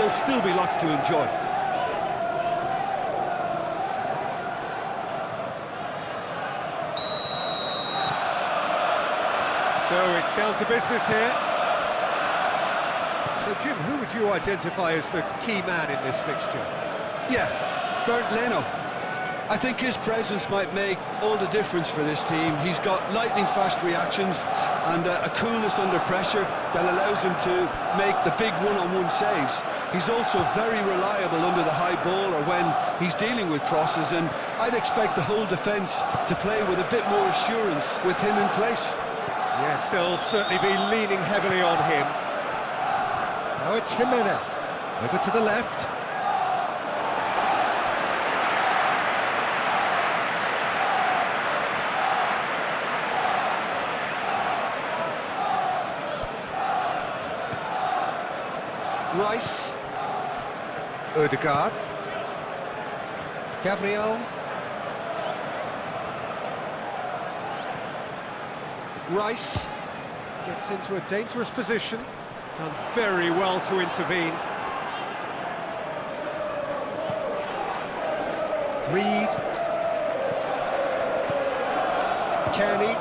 there'll still be lots to enjoy. So it's down to business here. So Jim, who would you identify as the key man in this fixture? Yeah, Bernd Leno. I think his presence might make all the difference for this team. He's got lightning-fast reactions and a coolness under pressure that allows him to make the big one-on-one saves. He's also very reliable under the high ball or when he's dealing with crosses, and I'd expect the whole defence to play with a bit more assurance with him in place. Yes, they'll certainly be leaning heavily on him. Now it's Jimenez, over to the left. Rice, Ødegaard, Gabriel, Rice gets into a dangerous position, done very well to intervene. Reed, Kenny,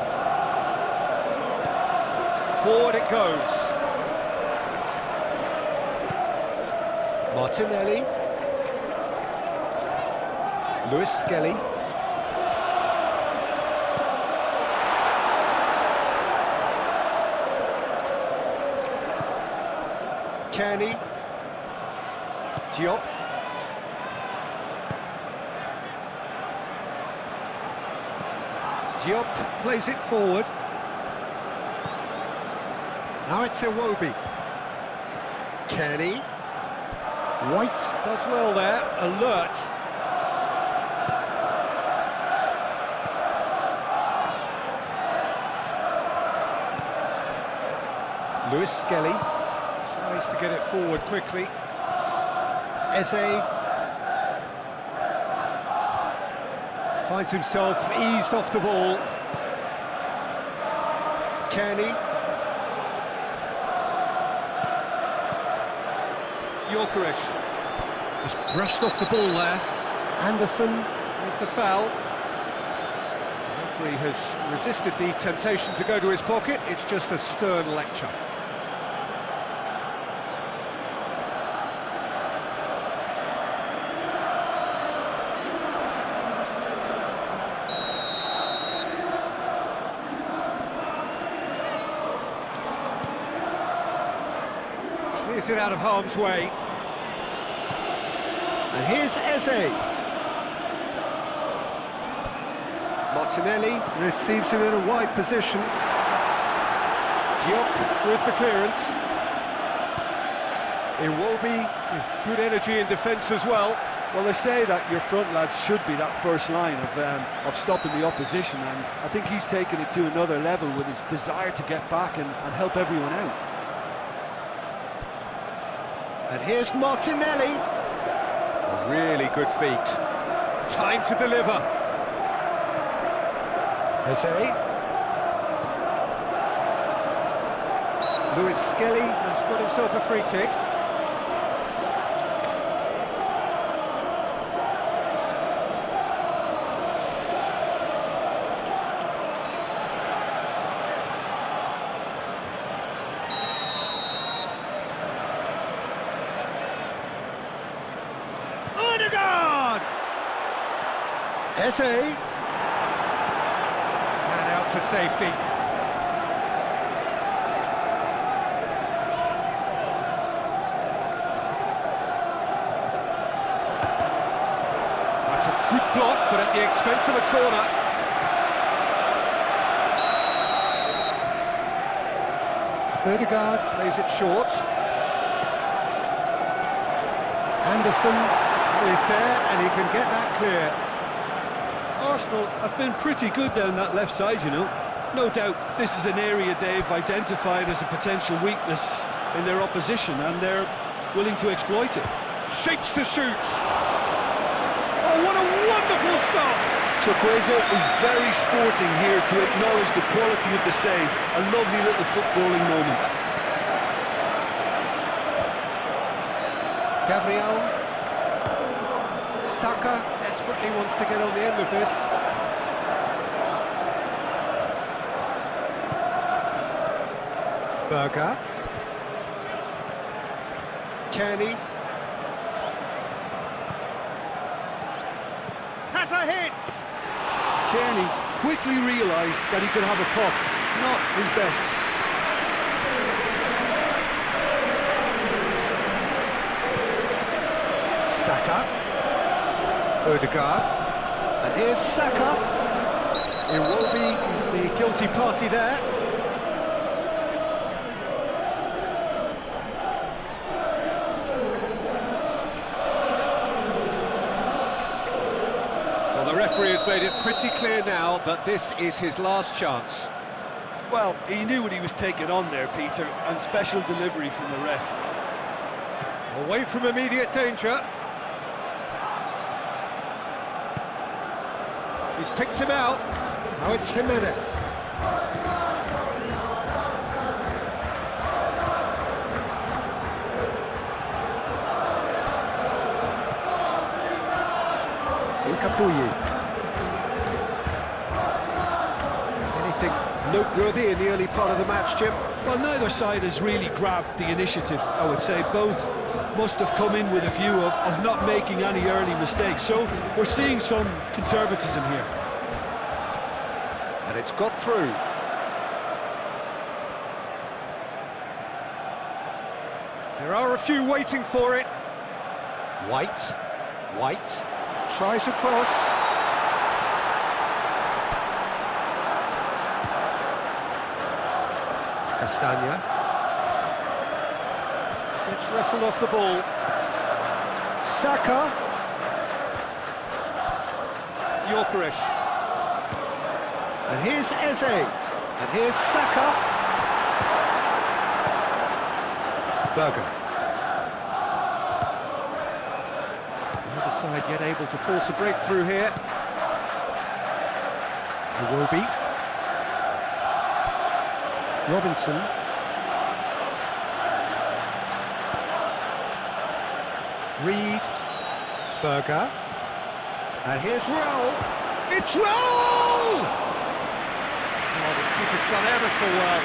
forward it goes. Martinelli, Lewis Skelly, Kenny, Diop, Diop plays it forward. Now it's Iwobi, Kenny. White does well there, alert. Lewis Skelly tries to get it forward quickly. Eze finds himself eased off the ball. Kenny. Gyökeres was brushed off the ball there. Anderson with the foul. The referee has resisted the temptation to go to his pocket. It's just a stern lecture. Clears it out of harm's way. And here's Eze. Martinelli receives it in a wide position. Diop with the clearance. Iwobi with good energy in defence as well. Well, they say that your front lads should be that first line of stopping the opposition, and I think he's taken it to another level with his desire to get back and help everyone out. And here's Martinelli. A really good feat. Time to deliver. Eze. Lewis Skelly has got himself a free kick. Ødegaard! Eze. And out to safety. That's a good block, but at the expense of a corner. Ødegaard plays it short. Anderson is there, and he can get that clear. Arsenal have been pretty good down that left side, you know. No doubt this is an area they've identified as a potential weakness in their opposition, and they're willing to exploit it. Shapes to shoot. Oh, what a wonderful stop! Chukwueze is very sporting here to acknowledge the quality of the save. A lovely little footballing moment. Gabriel. Saka desperately wants to get on the end of this. Berger. Kenny. Has a hit! Kearney quickly realised that he could have a puck, not his best. Saka. Odegaard. And here's Saka. Iwobi is the guilty party there. Well, the referee has made it pretty clear now that this is his last chance. Well, he knew what he was taking on there, Peter, and special delivery from the ref. Away from immediate danger. He's picked him out. Now it's Jimenez. Incapuyi. Anything noteworthy in the early part of the match, Jim? Well, neither side has really grabbed the initiative, I would say. Both must have come in with a view of not making any early mistakes. So we're seeing some conservatism here. And it's got through. There are a few waiting for it. White tries across. Castagna gets wrestled off the ball. Saka. Gyökeres. And here's Eze. And here's Saka. Berger. The other side yet able to force a breakthrough here. Iwobi. Robinson. Reed. Berger. And here's Raul. It's Raul! Oh, the keeper's done ever so well.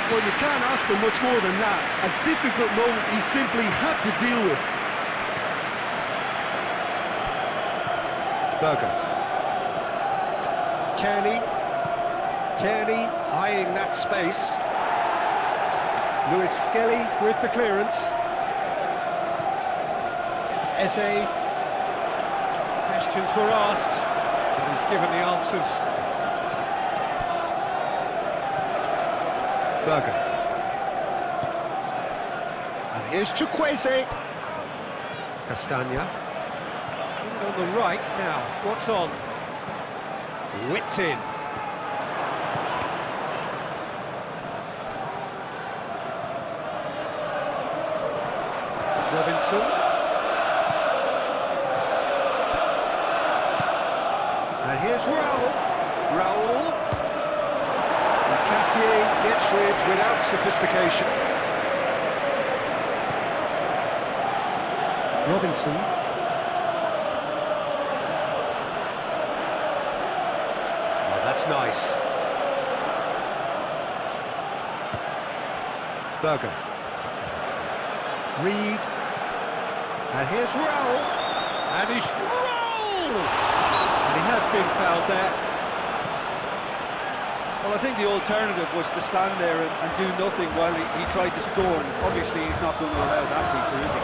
Well, you can't ask for much more than that. A difficult moment he simply had to deal with. Berger. Kearney eyeing that space. Lewis Skelly with the clearance. Eze. Questions were asked, and he's given the answers. Berger. And here's Chukwueze. Castagna. On the right now. What's on? Whipped in. Robinson. And here's Raul. Capier gets rid without sophistication. Robinson. Oh, that's nice. Berger. Reed. And here's Raul. And he's Raul! And he has been fouled there. Well, I think the alternative was to stand there and do nothing while he tried to score. And obviously, he's not going to allow that, Peter, is he?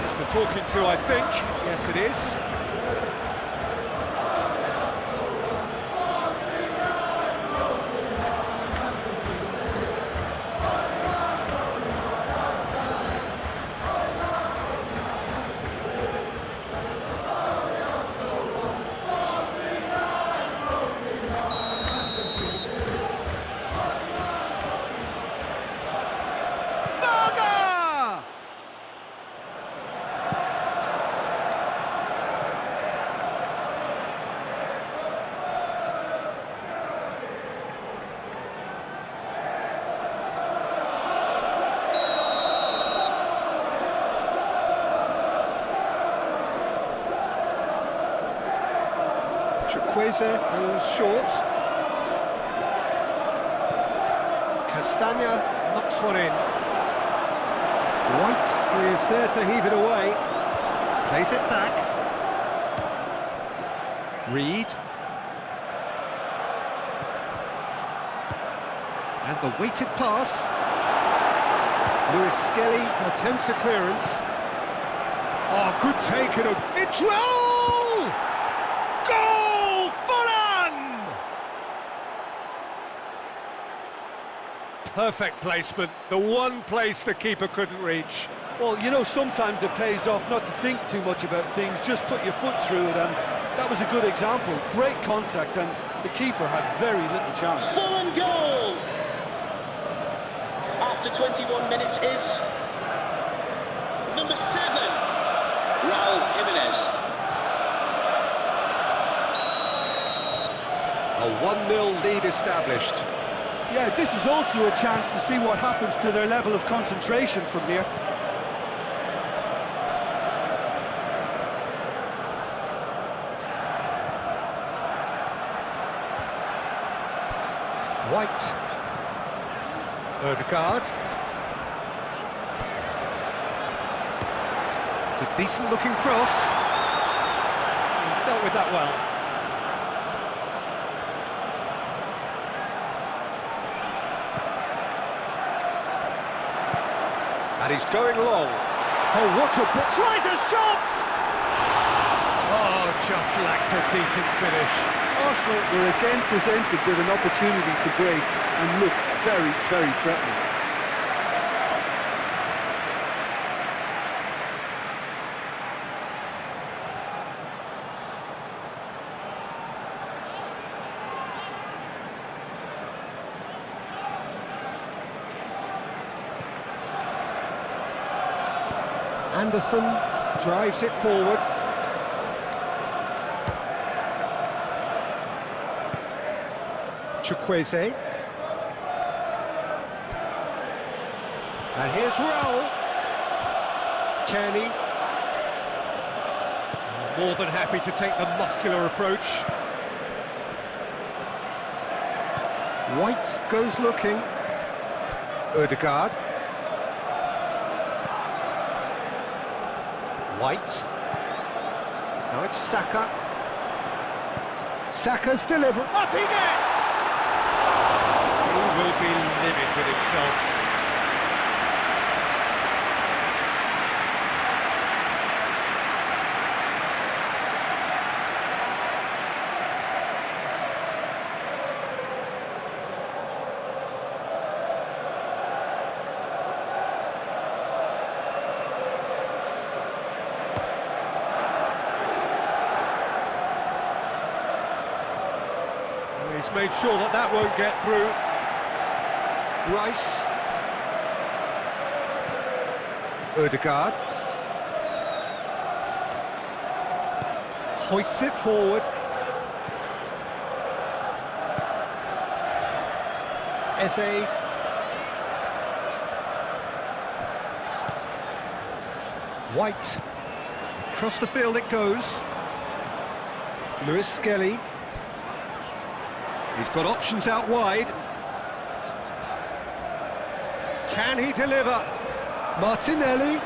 Just the talking to, I think. Yes, it is. Chukwueze goes short. Castagna knocks one in. White is there to heave it away. Plays it back. Reed. And the weighted pass. Leaque attempts a clearance. Oh, good take and it's roll! Goal! Fulham! Perfect placement, the one place the keeper couldn't reach. Well, you know, sometimes it pays off not to think too much about things, just put your foot through it, and that was a good example. Great contact, and the keeper had very little chance. Fulham goal! After 21 minutes is number 7, Raul Jimenez. A 1-0 lead established. Yeah, this is also a chance to see what happens to their level of concentration from here. White. Odegaard. It's a decent-looking cross. He's dealt with that well. And he's going long. Oh, what a... Tries a shot! Oh, just lacked a decent finish. Arsenal were again presented with an opportunity to break and look very, very threatening. Anderson drives it forward. Chukwueze. And here's Raul. Kenny. More than happy to take the muscular approach. White goes looking. Odegaard. White. Now it's Saka. Saka's delivery. Up he gets! He will be livid with himself. He's made sure that that won't get through. Rice. Odegaard. Hoists it forward. Eze. White. Across the field it goes. Leaque. He's got options out wide. Can he deliver? Martinelli.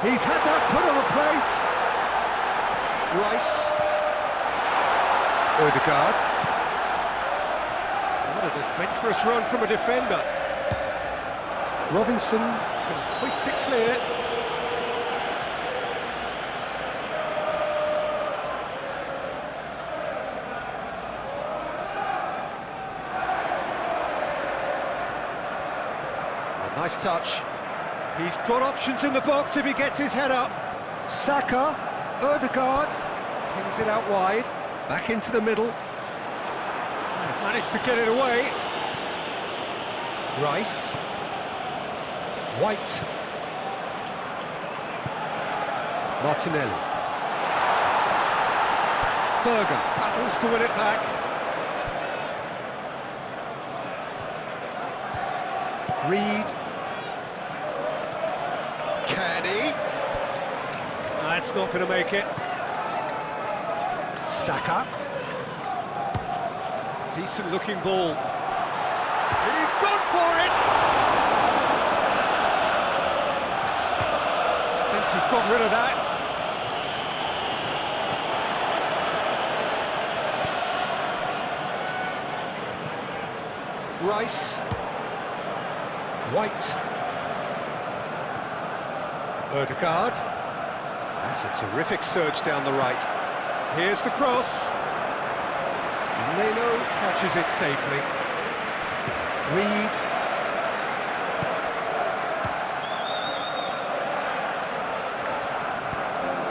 He's had that put on a plate. Rice. Odegaard. What an adventurous run from a defender. Robinson can hoist it clear. Nice touch. He's got options in the box if he gets his head up. Saka, Odegaard, pings it out wide, back into the middle. They've managed to get it away. Rice. White. Martinelli. Berger battles to win it back. Reed. Kenny. That's not going to make it. Saka. Decent looking ball. And he's gone for it! Defence has got rid of that. Rice. White. Ødegaard. That's a terrific surge down the right. Here's the cross. Leno catches it safely. Reed.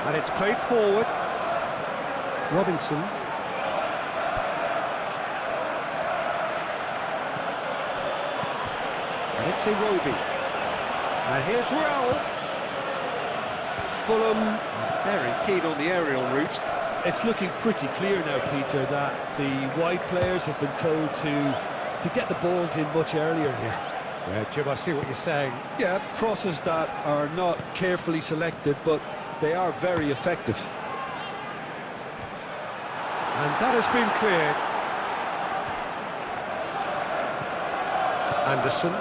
And it's played forward. Robinson. And it's Iwobi. And here's Raul. Fulham very keen on the aerial route. It's looking pretty clear now, Peter, that the wide players have been told to get the balls in much earlier here. Yeah, Jim, I see what you're saying. Yeah, crosses that are not carefully selected, but they are very effective. And that has been cleared. Anderson.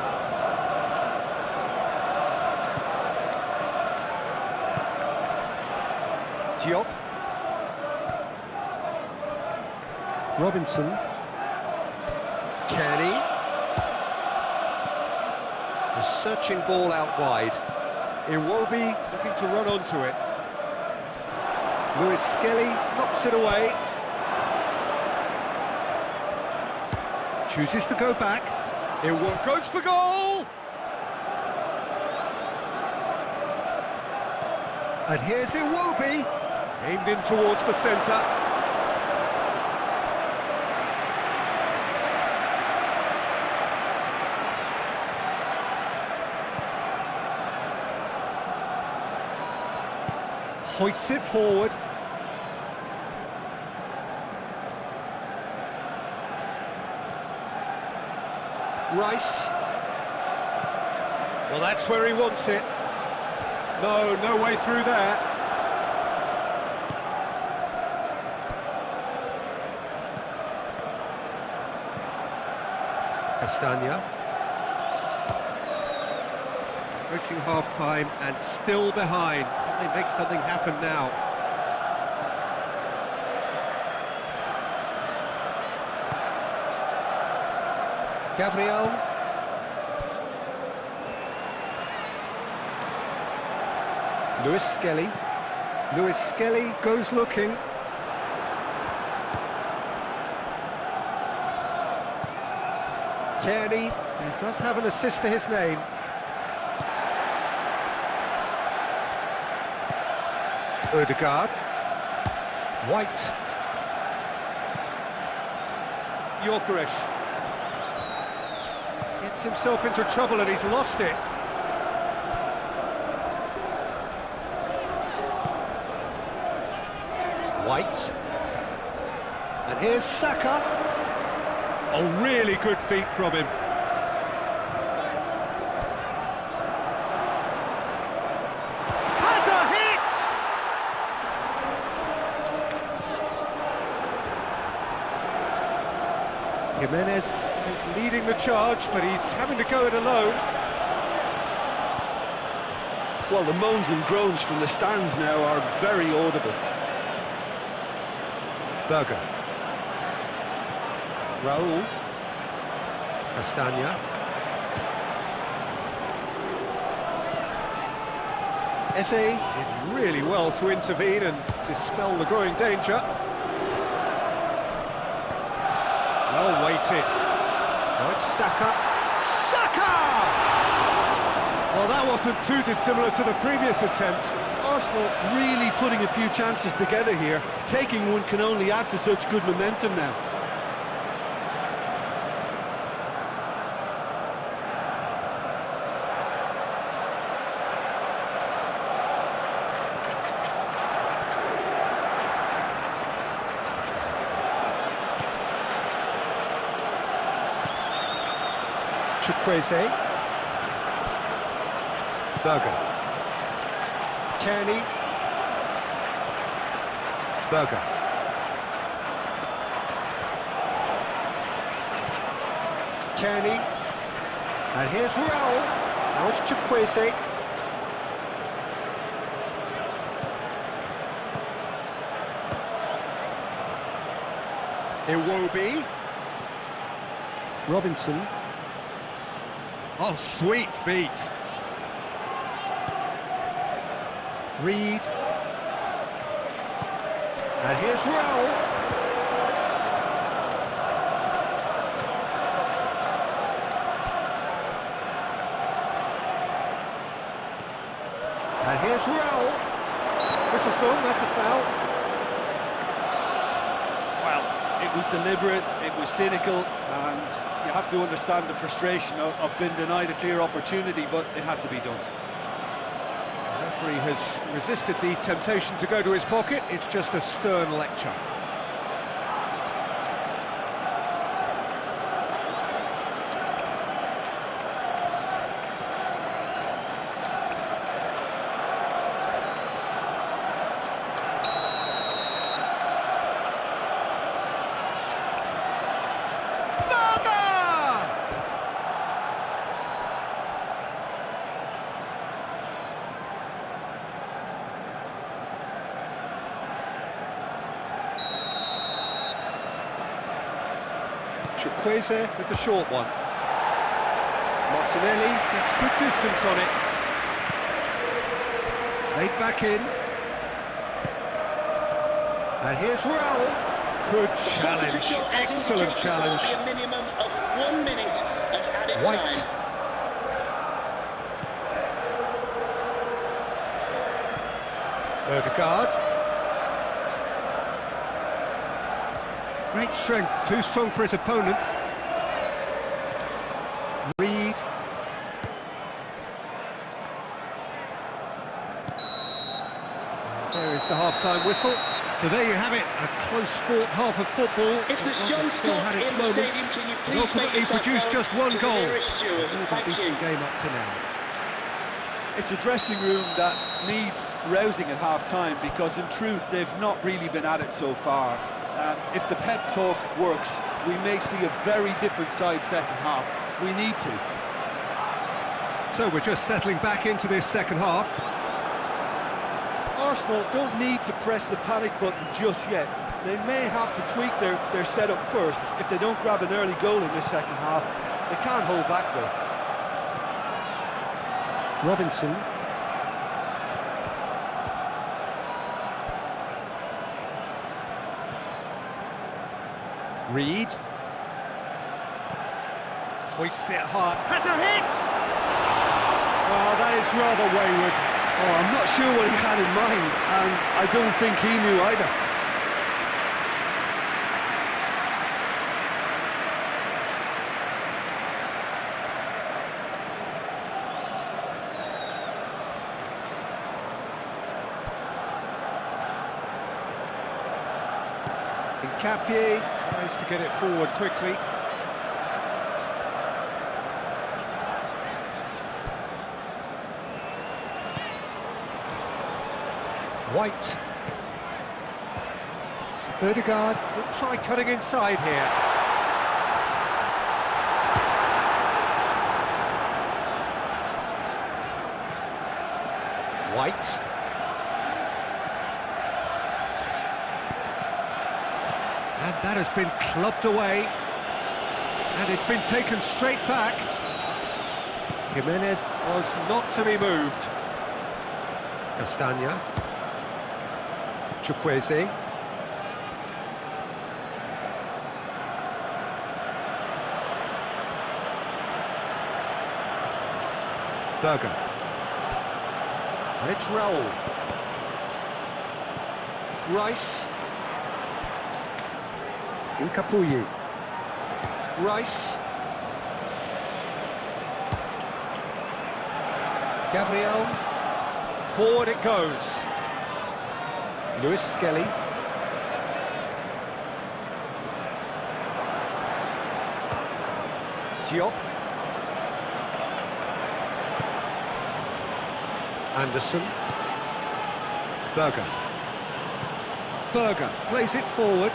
Diop. Robinson. Kenny. A searching ball out wide. Iwobi looking to run onto it. Lewis Skelly knocks it away. Chooses to go back. Iwobi goes for goal! And here's Iwobi, aimed in towards the centre. Hoists it forward. Rice. Well, that's where he wants it. No way through there. Castagna. Approaching half-time and still behind. Can they make something happen now? Gabriel. Lewis Skelly. Lewis Skelly goes looking. Kearney, he does have an assist to his name. Ødegaard. White. Gyökeres. Gets himself into trouble and he's lost it. White. And here's Saka. Oh, really good feet from him. Has a hit! Jimenez is leading the charge, but he's having to go it alone. Well, the moans and groans from the stands now are very audible. Berger. Raul. Castagna. Eze did really well to intervene and dispel the growing danger. Well weighted. Now it's Saka. Saka! Well, that wasn't too dissimilar to the previous attempt. Arsenal really putting a few chances together here. Taking one can only add to such good momentum now. Chukwueze. Berger. Kearney. Berger. Kenny. And here's Raul. Now it's Chukwueze. Iwobi. Robinson. Oh, sweet feet. Reed. And here's Raul. And here's Raul. Whistle's gone, that's a foul. Well, it was deliberate, it was cynical, and you have to understand the frustration of being denied a clear opportunity, but it had to be done. The referee has resisted the temptation to go to his pocket. It's just a stern lecture. Chukwueze with the short one. Martinelli gets good distance on it. Laid back in. And here's Raul. Good challenge, excellent challenge. A minimum of 1 minute of added White. time. Odegaard. Great strength, too strong for his opponent. Reed. There is the half-time whistle. So there you have it, a close-fought half of football. If the show Still had starts its in the moments, stadium, can you but please make ultimately yourself produced known just one to the goal. nearest steward? It was a Thank decent you. game up to now. It's a dressing room that needs rousing at half-time, because in truth they've not really been at it so far. If the pep talk works, we may see a very different side second half. We need to. So we're just settling back into this second half. Arsenal don't need to press the panic button just yet. They may have to tweak their setup first if they don't grab an early goal in this second half. They can't hold back though. Robinson. Reed. Hoists it hard. Has a hit! Oh, that is rather wayward. Oh, I'm not sure what he had in mind, and I don't think he knew either. Capier tries to get it forward quickly. White. Odegaard could try cutting inside here. White. And that has been clubbed away. And it's been taken straight back. Jimenez was not to be moved. Castagna. Chukwueze. Berger. And it's Raul. Rice. Incapuyi. Rice. Gabriel. Forward it goes. Lewis Skelly. Diop. Anderson. Berger. Berger plays it forward.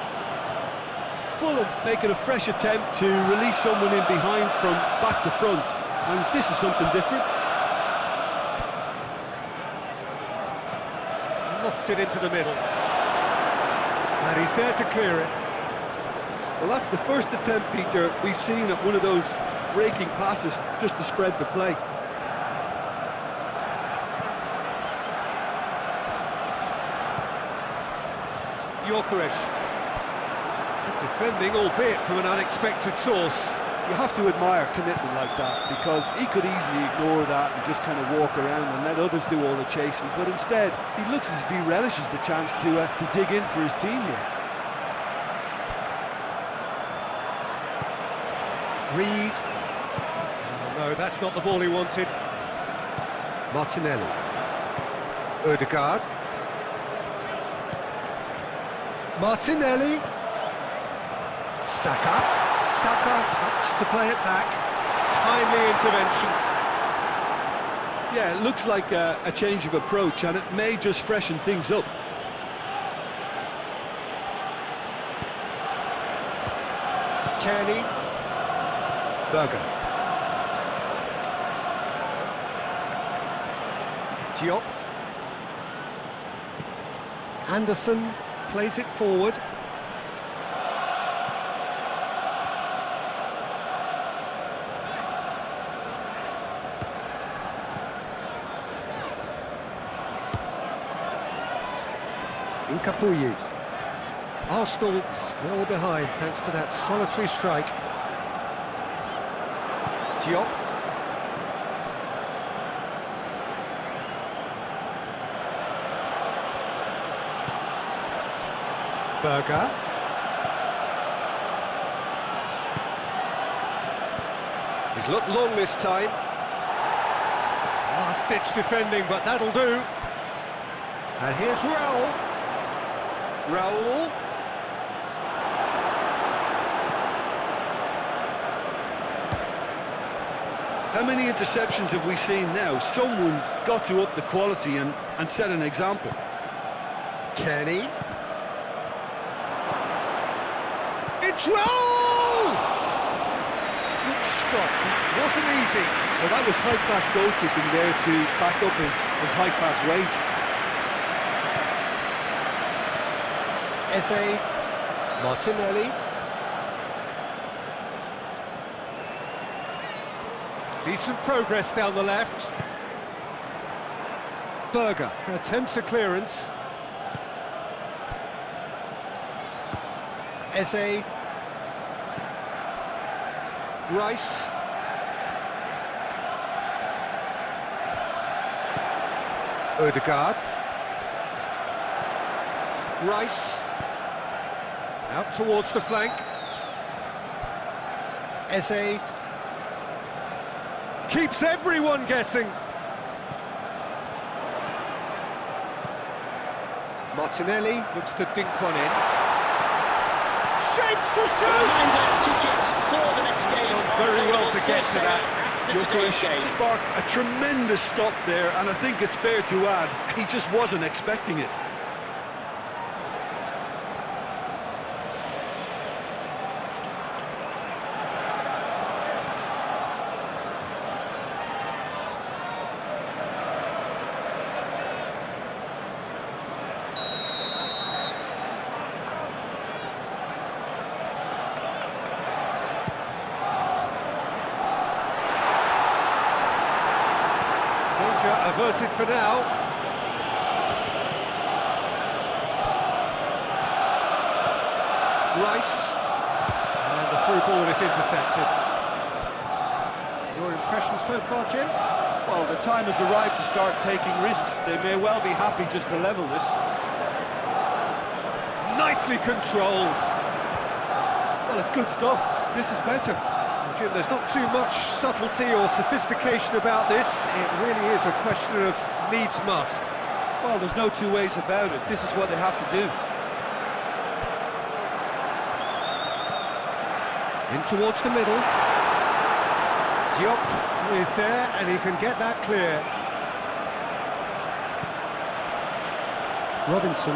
Fulham making a fresh attempt to release someone in behind from back to front, and this is something different. Lofted into the middle. And he's there to clear it. Well, that's the first attempt, Peter, we've seen at one of those breaking passes just to spread the play. Gyökeres. Defending, albeit from an unexpected source. You have to admire commitment like that, because he could easily ignore that and just kind of walk around and let others do all the chasing, but instead he looks as if he relishes the chance to dig in for his team here. Reed. Oh, no, that's not the ball he wanted. Martinelli. Ødegaard. Martinelli. Saka opts to play it back. Timely intervention. Yeah, it looks like a change of approach, and it may just freshen things up. Kenny. Berger. Diop. Anderson plays it forward. Incapuyi. Arsenal still behind thanks to that solitary strike. Diop. Berger. He's looked long this time. Last-ditch defending, but that'll do. And here's Raul. Raul. How many interceptions have we seen now? Someone's got to up the quality and set an example. Kenny. It's Raul! Good stop. It wasn't easy. Well, that was high-class goalkeeping there to back up his high-class wage. Eze. Martinelli. Decent progress down the left. Berger attempts a clearance. Eze. Rice. Ødegaard. Rice. Out towards the flank. Eze. Keeps everyone guessing. Martinelli looks to dink one in. Shapes to shoot! Tickets for the next game. Very well to get to that. Gyökeres sparked a tremendous stop there, and I think it's fair to add, he just wasn't expecting it. Danger averted for now. Rice. And the through ball is intercepted. Your impression so far, Jim? Well, the time has arrived to start taking risks. They may well be happy just to level this. Nicely controlled. Well, it's good stuff. This is better. Jim, there's not too much subtlety or sophistication about this. It really is a question of needs must. Well, there's no two ways about it. This is what they have to do. In towards the middle. Diop is there and he can get that clear. Robinson.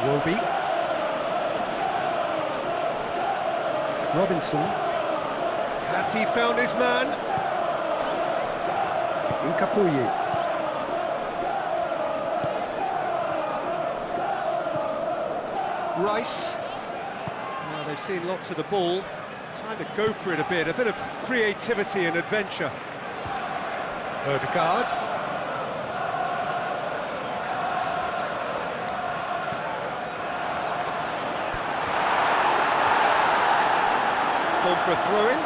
Iwobi. Robinson. Has he found his man? Incapuyi. Rice. Well, they've seen lots of the ball. Time to go for it a bit of creativity and adventure. Odegaard. It's gone for a throw-in.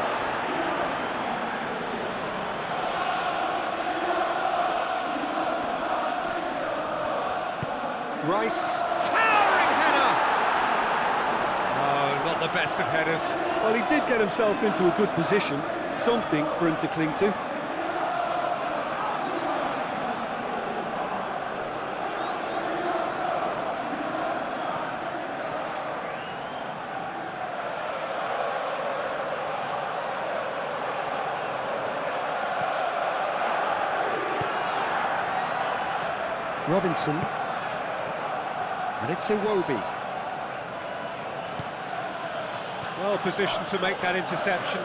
Rice. Towering header! Oh, not the best of headers. Well, he did get himself into a good position, something for him to cling to. Robinson. And it's Iwobi. Well positioned to make that interception.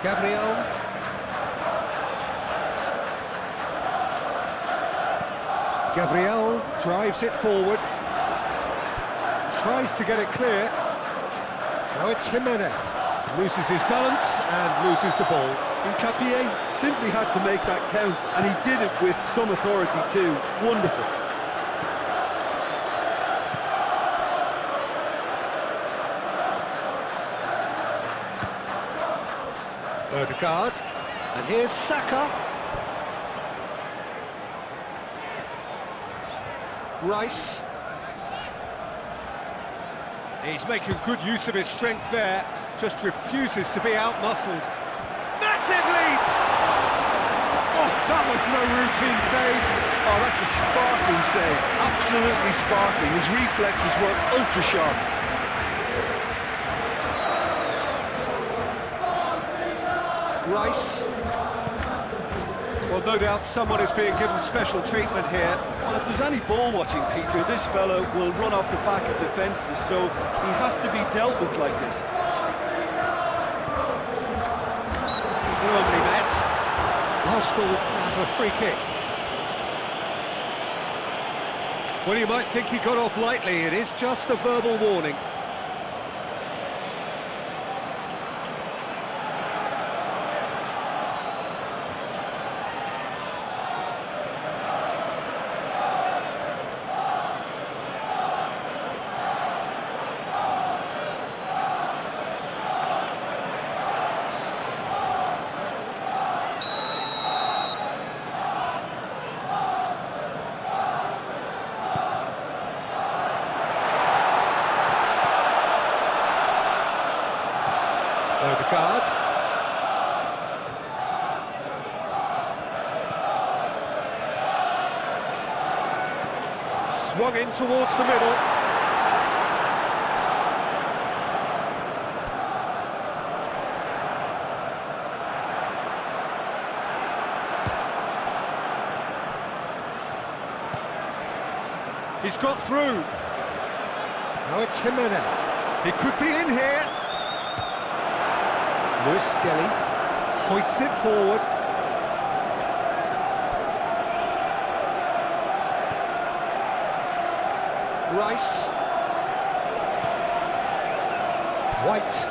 Gabriel. Gabriel drives it forward. Tries to get it clear. Now it's Jimenez. Loses his balance and loses the ball. Incapié simply had to make that count, and he did it with some authority too. Wonderful. Odegaard. And here's Saka. Rice. He's making good use of his strength there. Just refuses to be out-muscled. Massive leap! Oh, that was no routine save. Oh, that's a sparkling save. Absolutely sparkling. His reflexes were ultra-sharp. Rice. Well, no doubt someone is being given special treatment here. Well, if there's any ball watching, Peter, this fellow will run off the back of defences, so he has to be dealt with like this. Firmly met. Arsenal have a free kick. Well, you might think he got off lightly. It is just a verbal warning. Odegaard. Swung in towards the middle. He's got through. Now it's Jimenez. He could be in here. Leaque hoists it forward. Rice. White.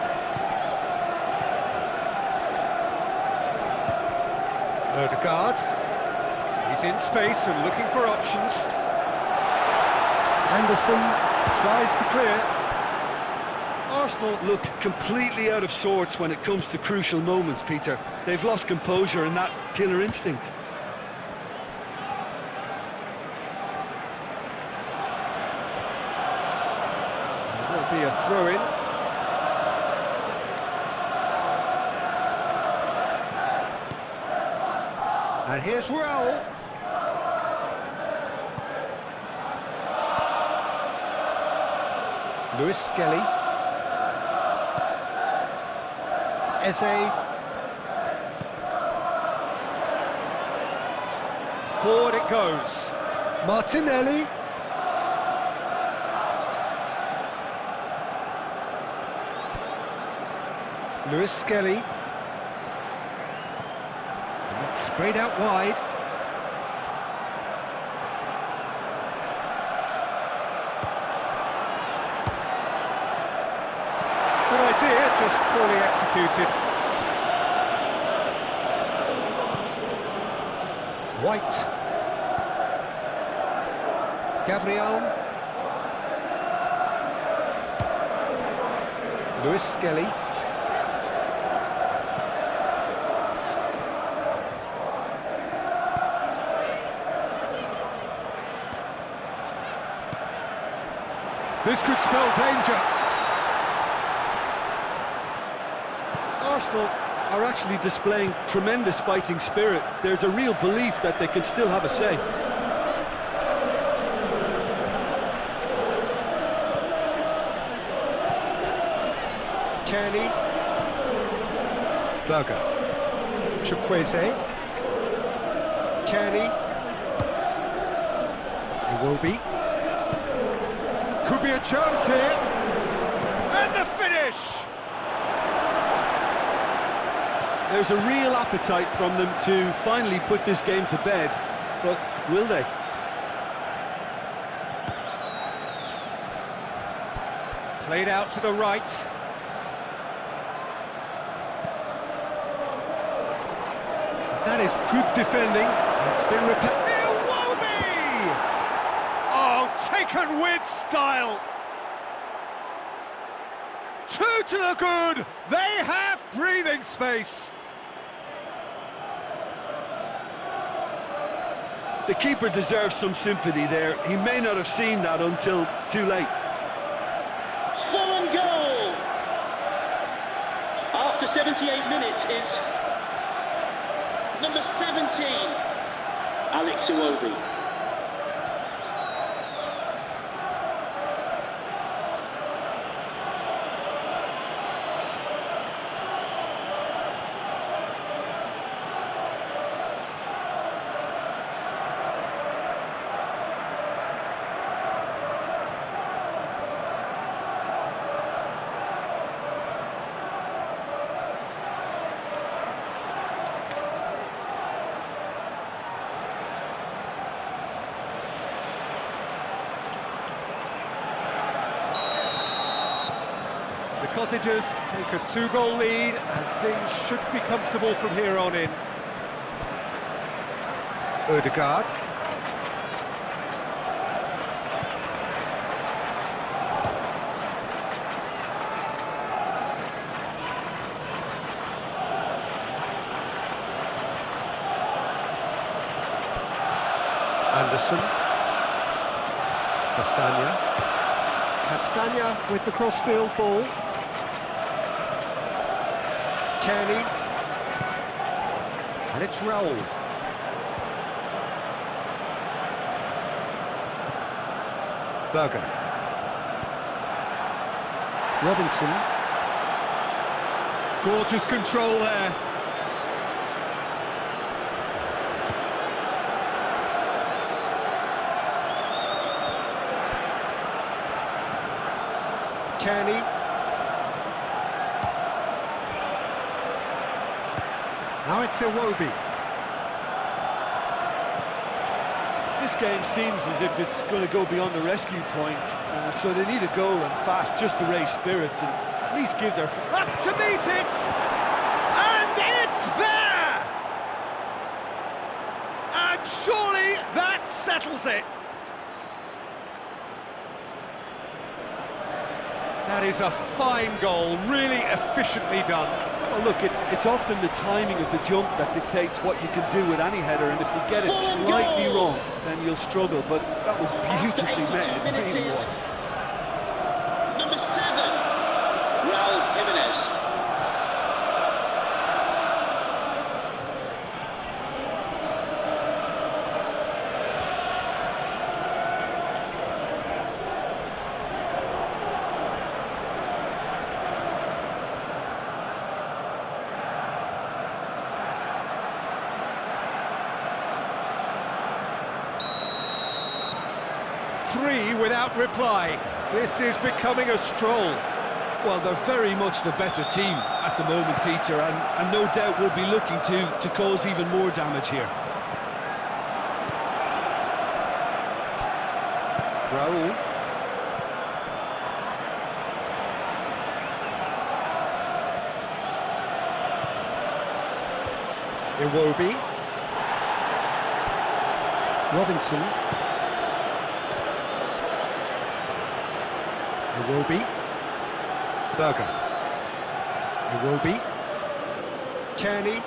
Odegaard. He's in space and looking for options. Anderson tries to clear. Arsenal look completely out of sorts when it comes to crucial moments, Peter. They've lost composure and that killer instinct. There'll be a throw-in. And here's Raul. Leaque. Eze. Forward it goes. Martinelli. Lewis Skelly. And it's sprayed out wide. Good idea, just poorly executed. White. Gabriel. Lewis Skelly. This could spell danger. Arsenal are actually displaying tremendous fighting spirit. There's a real belief that they can still have a say. Kearney. Berger. Chukwueze. Kearney. Iwobi. Could be a chance here. And the finish! There's a real appetite from them to finally put this game to bed, but will they? Played out to the right. That is good defending. It's been repaired. Iwobi! Oh, taken with style. 2 to the good. They have breathing space. The keeper deserves some sympathy there. He may not have seen that until too late. Fulham goal! After 78 minutes is number 17, Alex Iwobi. The Cottagers take a 2-goal lead and things should be comfortable from here on in. Ødegaard. Anderson. Castagna with the cross-field ball. Kearney. And it's Raul. Berger. Robinson. Gorgeous control there. Kearney. Now it's Iwobi. This game seems as if it's going to go beyond the rescue point, so they need a goal and fast just to raise spirits and at least give their... Up to meet it! And it's there! And surely that settles it! That is a fine goal, really efficiently done. Oh, look, it's often the timing of the jump that dictates what you can do with any header, and if you get it slightly wrong, then you'll struggle, but that was beautifully met, it really was. Number 7, Raul Jimenez. 3 without reply. This is becoming a stroll. Well, they're very much the better team at the moment, Peter, and no doubt will be looking to cause even more damage here. Raul. Iwobi. Robinson. Iwobi. Berger. Iwobi. Kearney.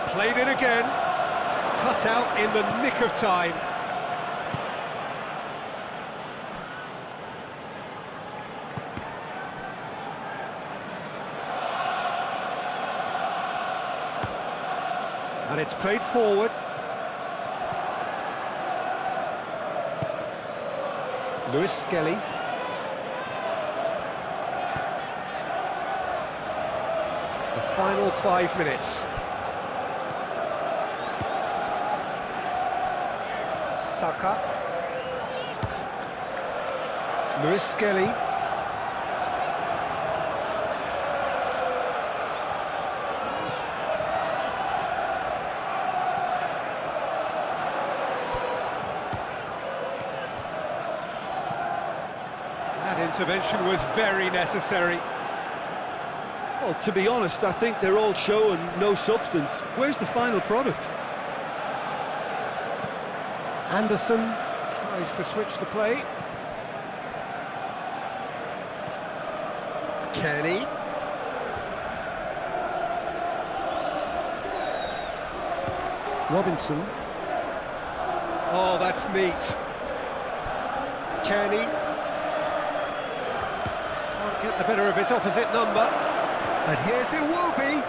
Played it again. Cut out in the nick of time. And it's played forward. Lewis Skelly. The final 5 minutes. Saka. Lewis Skelly. That intervention was very necessary. Well, to be honest, I think they're all showing no substance. Where's the final product? Anderson tries to switch the play. Kenny. Robinson. Oh, that's neat. Kenny. Can't get the better of his opposite number. And here's Iwobi.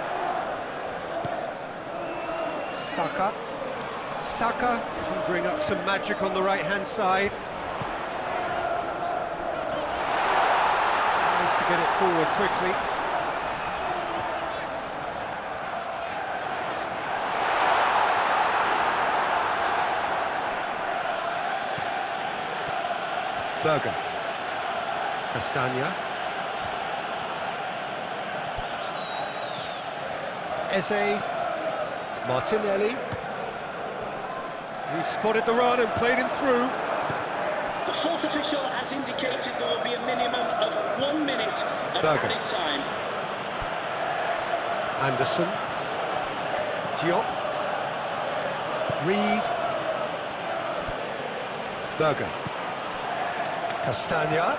Saka. Saka conjuring up some magic on the right-hand side. Tries to get it forward quickly. Berger. Castagna. Eze. Martinelli. He spotted the run and played him through. The fourth official has indicated there will be a minimum of 1 minute of Berger. added time. Anderson. Diop. Reed. Berger. Castagna.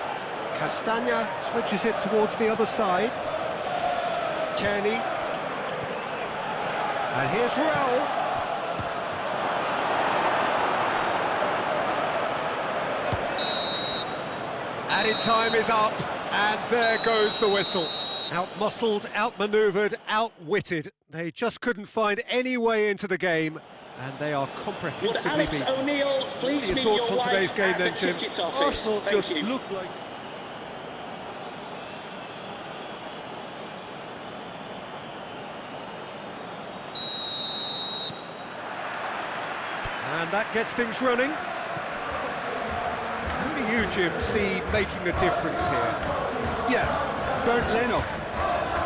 Castagna switches it towards the other side. Kearney. And here's Raul. Added time is up, and there goes the whistle. Out-muscled, out-manoeuvred, out-witted. They just couldn't find any way into the game, and they are Would comprehensively Alex beaten. O'Neill please Your meet thoughts your on today's wife game at the then, Jim? ticket office? Arsenal Thank just you. look like... And that gets things running. How do you, Jim, see making the difference here? Yeah, Bernd Leno.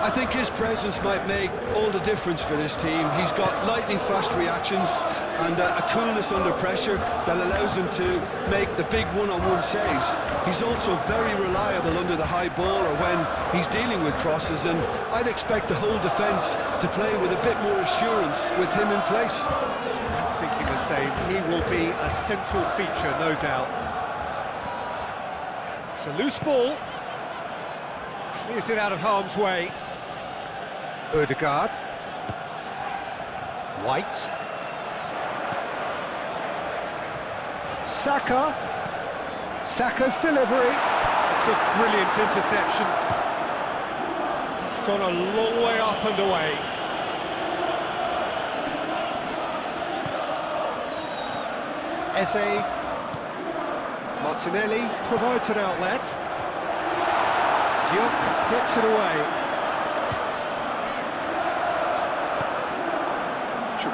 I think his presence might make all the difference for this team. He's got lightning-fast reactions and a coolness under pressure that allows him to make the big one-on-one saves. He's also very reliable under the high ball or when he's dealing with crosses, and I'd expect the whole defence to play with a bit more assurance with him in place. I'm thinking the same. He will be a central feature, no doubt. It's a loose ball. Clears it out of harm's way. Ødegaard. White. Saka. Saka's delivery. It's a brilliant interception. It's gone a long way up and away. Eze. Martinelli provides an outlet. Diop gets it away.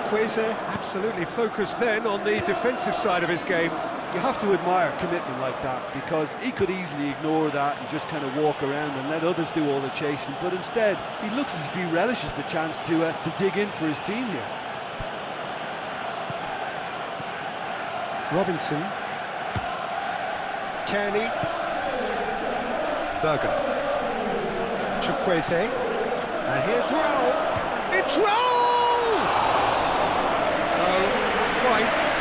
Chukwueze absolutely focused then on the defensive side of his game. You have to admire commitment like that, because he could easily ignore that and just kind of walk around and let others do all the chasing, but instead he looks as if he relishes the chance to dig in for his team here. Robinson. Kearney. Berger. Chukwueze. And here's Raul. It's Raul! Oh, not quite.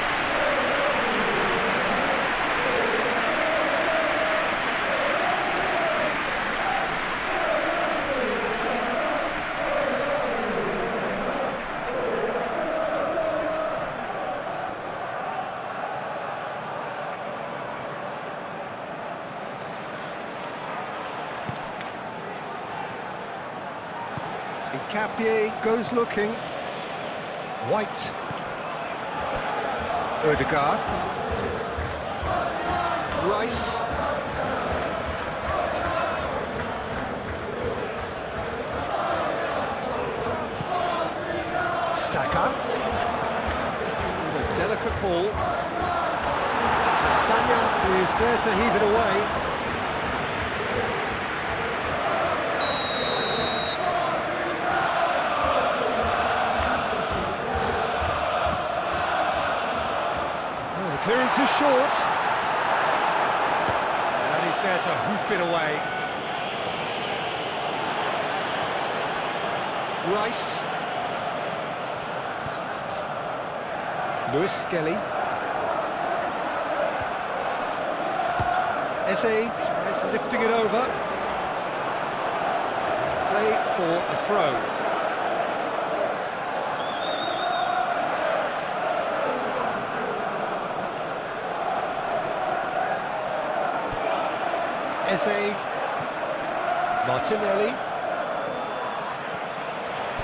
Capier goes looking. White. Odegaard. Rice. Saka. With a delicate ball. Castagna is there to heave it away. Clearance is short, and he's there to hoof it away. Rice. Lewis Skelly. Eze is lifting it over. Play for a throw. Eze, Martinelli,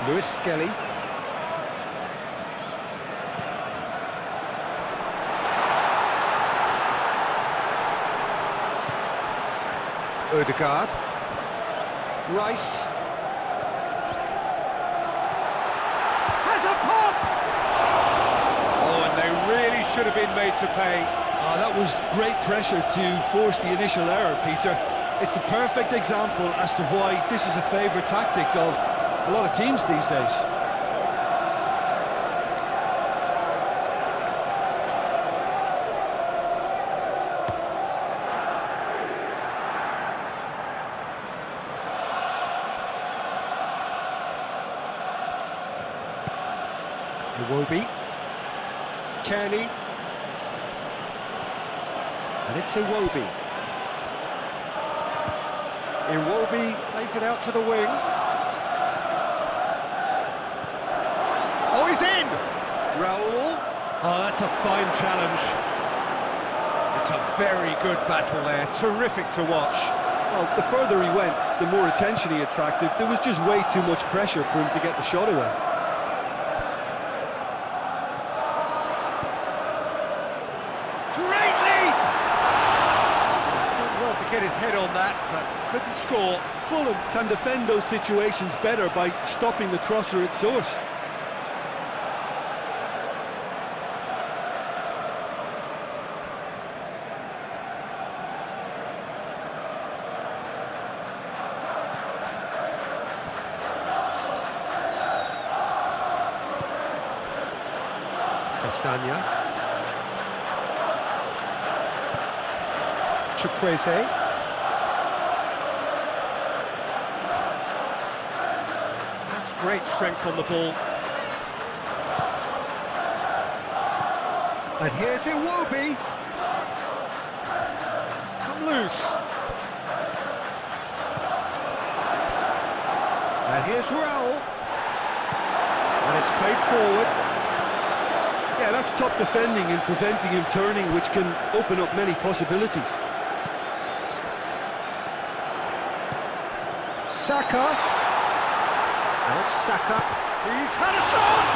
Lewis Skelly, Odegaard, Rice, has a pop! Oh, and they really should have been made to pay. That was great pressure to force the initial error, Peter. It's the perfect example as to why this is a favourite tactic of a lot of teams these days. Iwobi, Kearney. And it's Iwobi. Iwobi plays it out to the wing. Oh, he's in! Raul. Oh, that's a fine challenge. It's a very good battle there. Terrific to watch. Well, the further he went, the more attention he attracted. There was just way too much pressure for him to get the shot away. Get his head on that, but couldn't score. Fulham can defend those situations better by stopping the crosser at source. Castagna. Chukwueze. Great strength on the ball. And here's Iwobi. It's come loose. And here's Raul. And it's played forward. Yeah, that's top defending and preventing him turning, which can open up many possibilities. Saka. Now it's Saka. He's had a shot!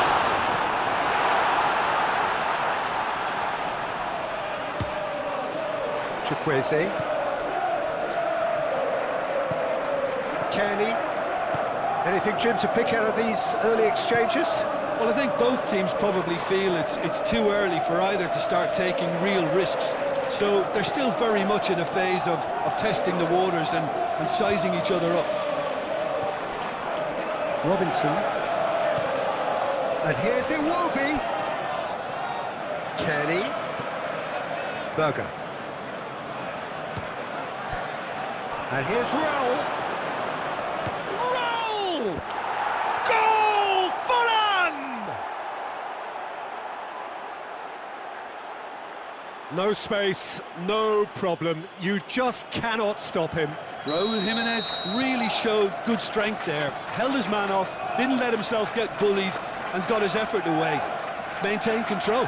Chukwueze. Kearney. Anything, Jim, to pick out of these early exchanges? Well, I think both teams probably feel it's too early for either to start taking real risks. So they're still very much in a phase of testing the waters and sizing each other up. Robinson. And here's Iwobi. Kenny. Berger. And here's Raul. Raul! Goal! Fulham! No space, no problem. You just cannot stop him. Raul Jimenez really showed good strength there. Held his man off, didn't let himself get bullied, and got his effort away. Maintained control.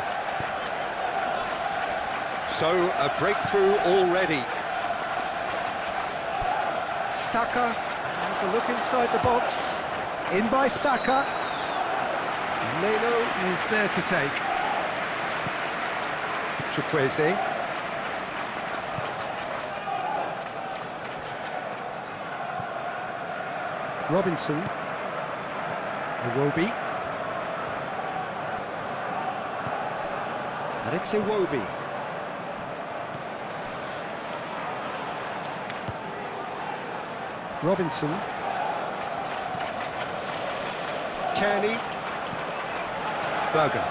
So, a breakthrough already. Saka has a look inside the box. In by Saka. Leno is there to take. Chukwueze. Robinson. Iwobi. And it's Iwobi. Robinson. Kenny. Berger.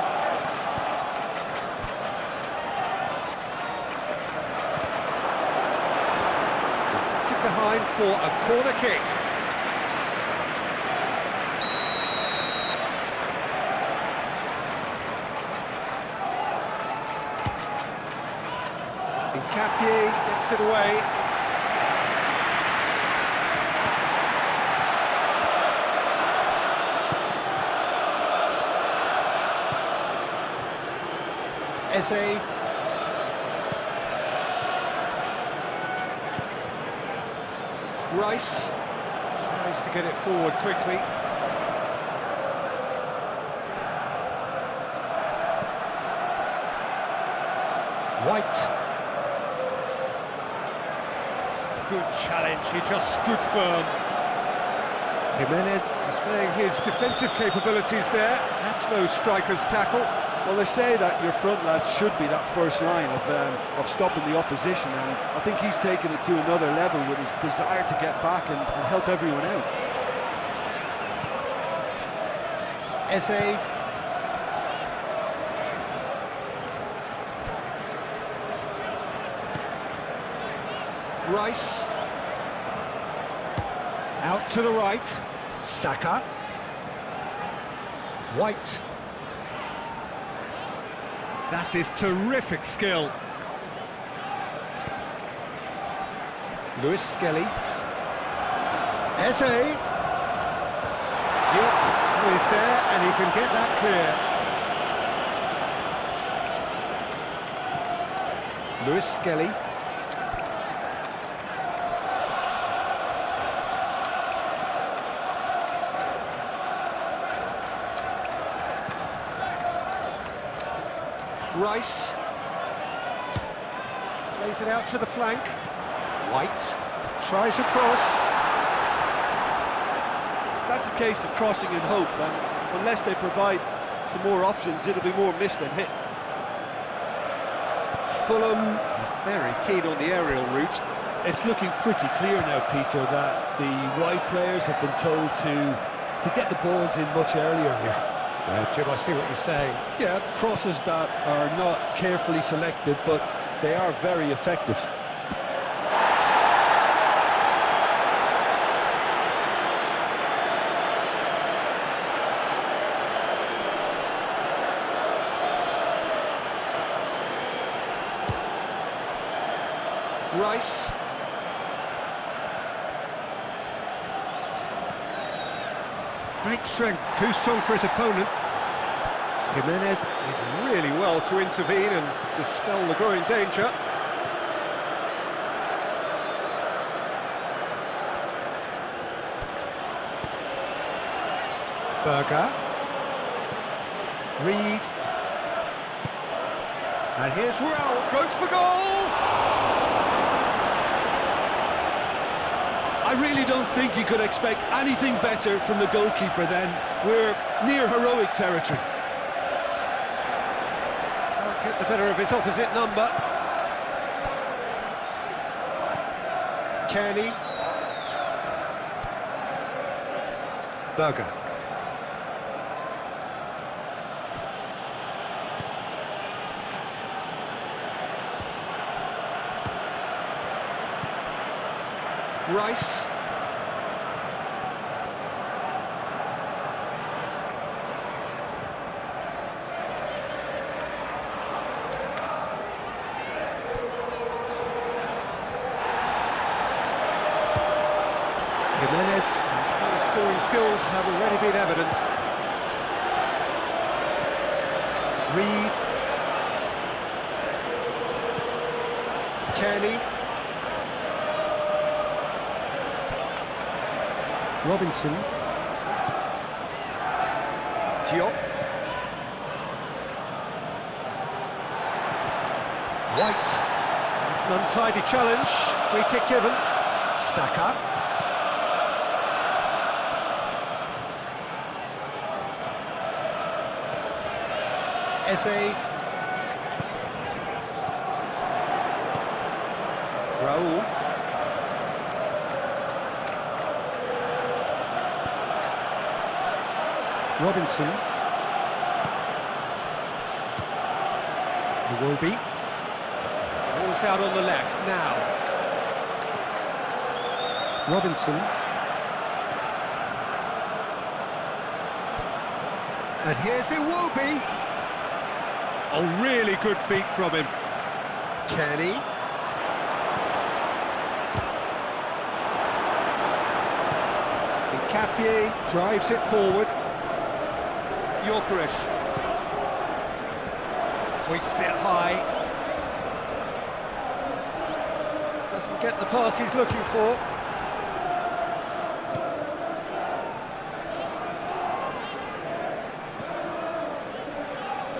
Deflected behind for a corner kick. Incapie gets it away. Eze. Rice tries to get it forward quickly. White. Good challenge, he just stood firm. Jimenez displaying his defensive capabilities there. That's no striker's tackle. Well, they say that your front lads should be that first line of stopping the opposition, and I think he's taken it to another level with his desire to get back and help everyone out. Eze. Rice. Out to the right. Saka. White. That is terrific skill. Lewis Skelly. Eze. Diop is there and he can get that clear. Lewis Skelly. Rice plays it out to the flank. White tries a cross. That's a case of crossing in hope, and unless they provide some more options, it'll be more miss than hit. Fulham very keen on the aerial route. It's looking pretty clear now, Peter, that the wide players have been told to get the balls in much earlier here. Jim, I see what you're saying. Yeah, crosses that are not carefully selected, but they are very effective. Rice. Great strength, too strong for his opponent. Jimenez did really well to intervene and dispel the growing danger. Berger. Reed. And here's Raul, goes for goal! I really don't think you could expect anything better from the goalkeeper then. We're near heroic territory. Can't get the better of his opposite number. Kenny. Berger. Rice. Jimenez, his scoring skills have already been evident. Reed. Kenny. Robinson. Diop. White. It's an untidy challenge. Free kick given. Saka. Eze. Raul. Robinson. Iwobi. Ball's out on the left now. Robinson. And here's Iwobi. Oh, really good feet from him. Kenny. Capie drives it forward. Yorkerish hoists it high. Doesn't get the pass he's looking for.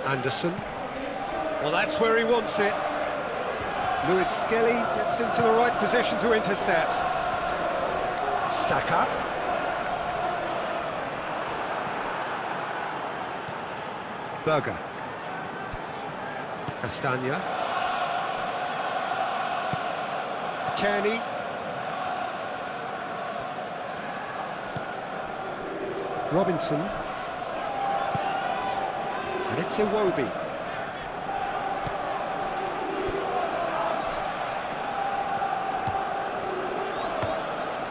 Anderson. Well, that's where he wants it. Lewis Skelly gets into the right position to intercept. Saka. Berger. Castagna. Kenny. Robinson. And it's Iwobi.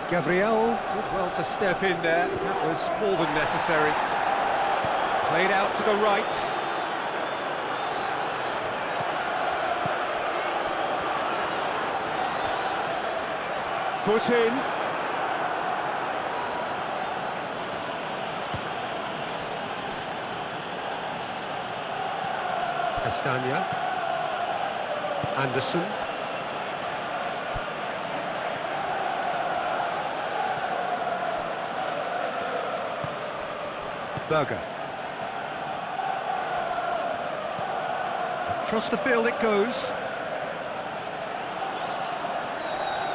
Gabriel did well to step in there. That was more than necessary. Played out to the right. Foot in. Castagna. Anderson. Berger. Across the field it goes.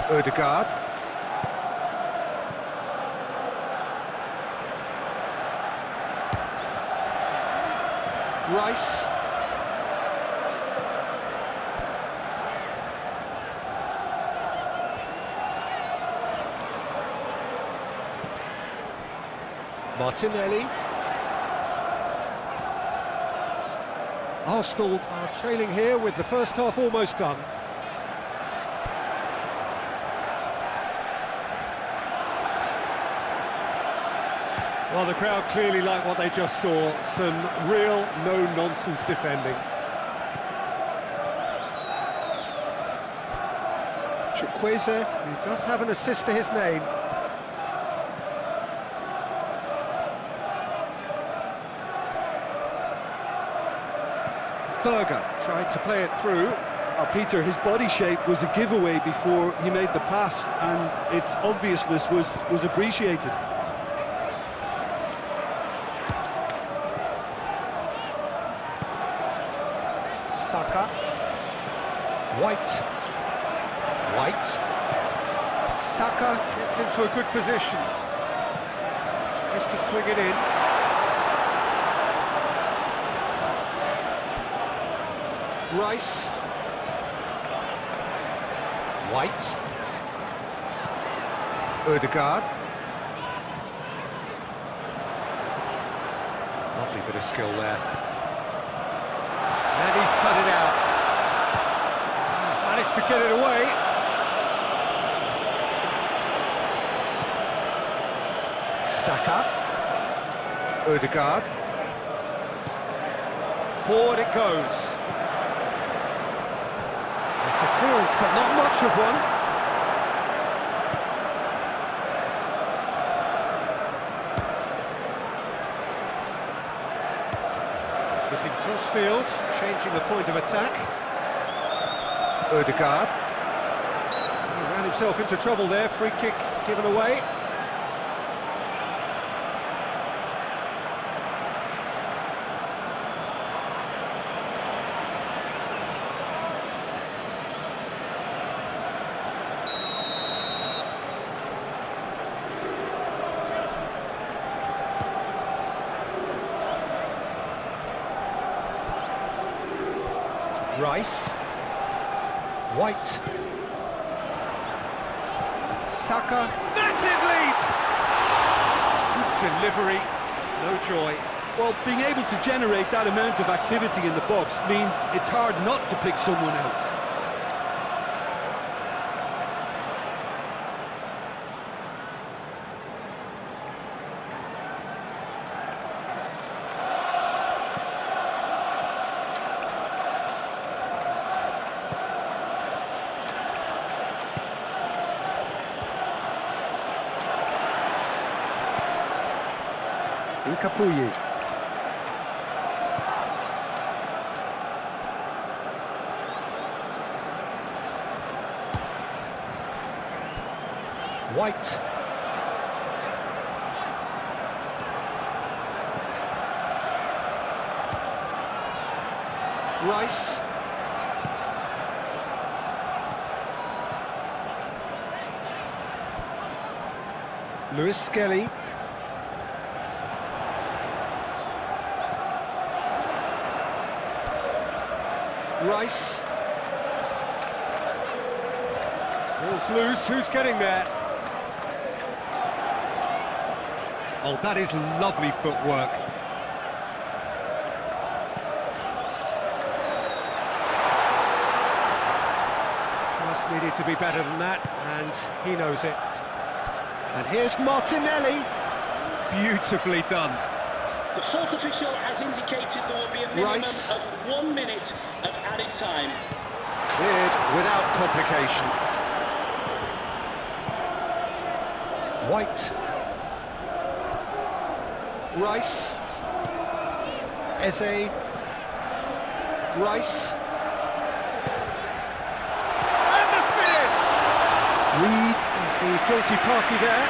Odegaard. Rice. Martinelli. Arsenal are trailing here with the first half almost done. Well, the crowd clearly like what they just saw. Some real no-nonsense defending. Chukwueze, who does have an assist to his name. Berger tried to play it through. Peter, his body shape was a giveaway before he made the pass, and its obviousness was appreciated. Saka. White. Saka gets into a good position. Tries to swing it in. Rice. White. Ødegaard. Lovely bit of skill there. And he's cut it out. Managed to get it away. Saka. Ødegaard. Forward it goes. It's a clearance, but not much of one. Looking cross-field, changing the point of attack. Ødegaard. He ran himself into trouble there, free kick given away. Rice. White. Saka. Massive leap! Good delivery. No joy. Well, being able to generate that amount of activity in the box means it's hard not to pick someone out. Capuyi. White. Rice. Lewis Skelly. Rice. Ball's loose, who's getting there? Oh, that is lovely footwork. Just needed to be better than that, and he knows it. And here's Martinelli. Beautifully done. The fourth official has indicated there will be a minimum Rice. of 1 minute of added time. Cleared without complication. White. Rice. Eze. Rice. And the finish! Reed is the guilty party there.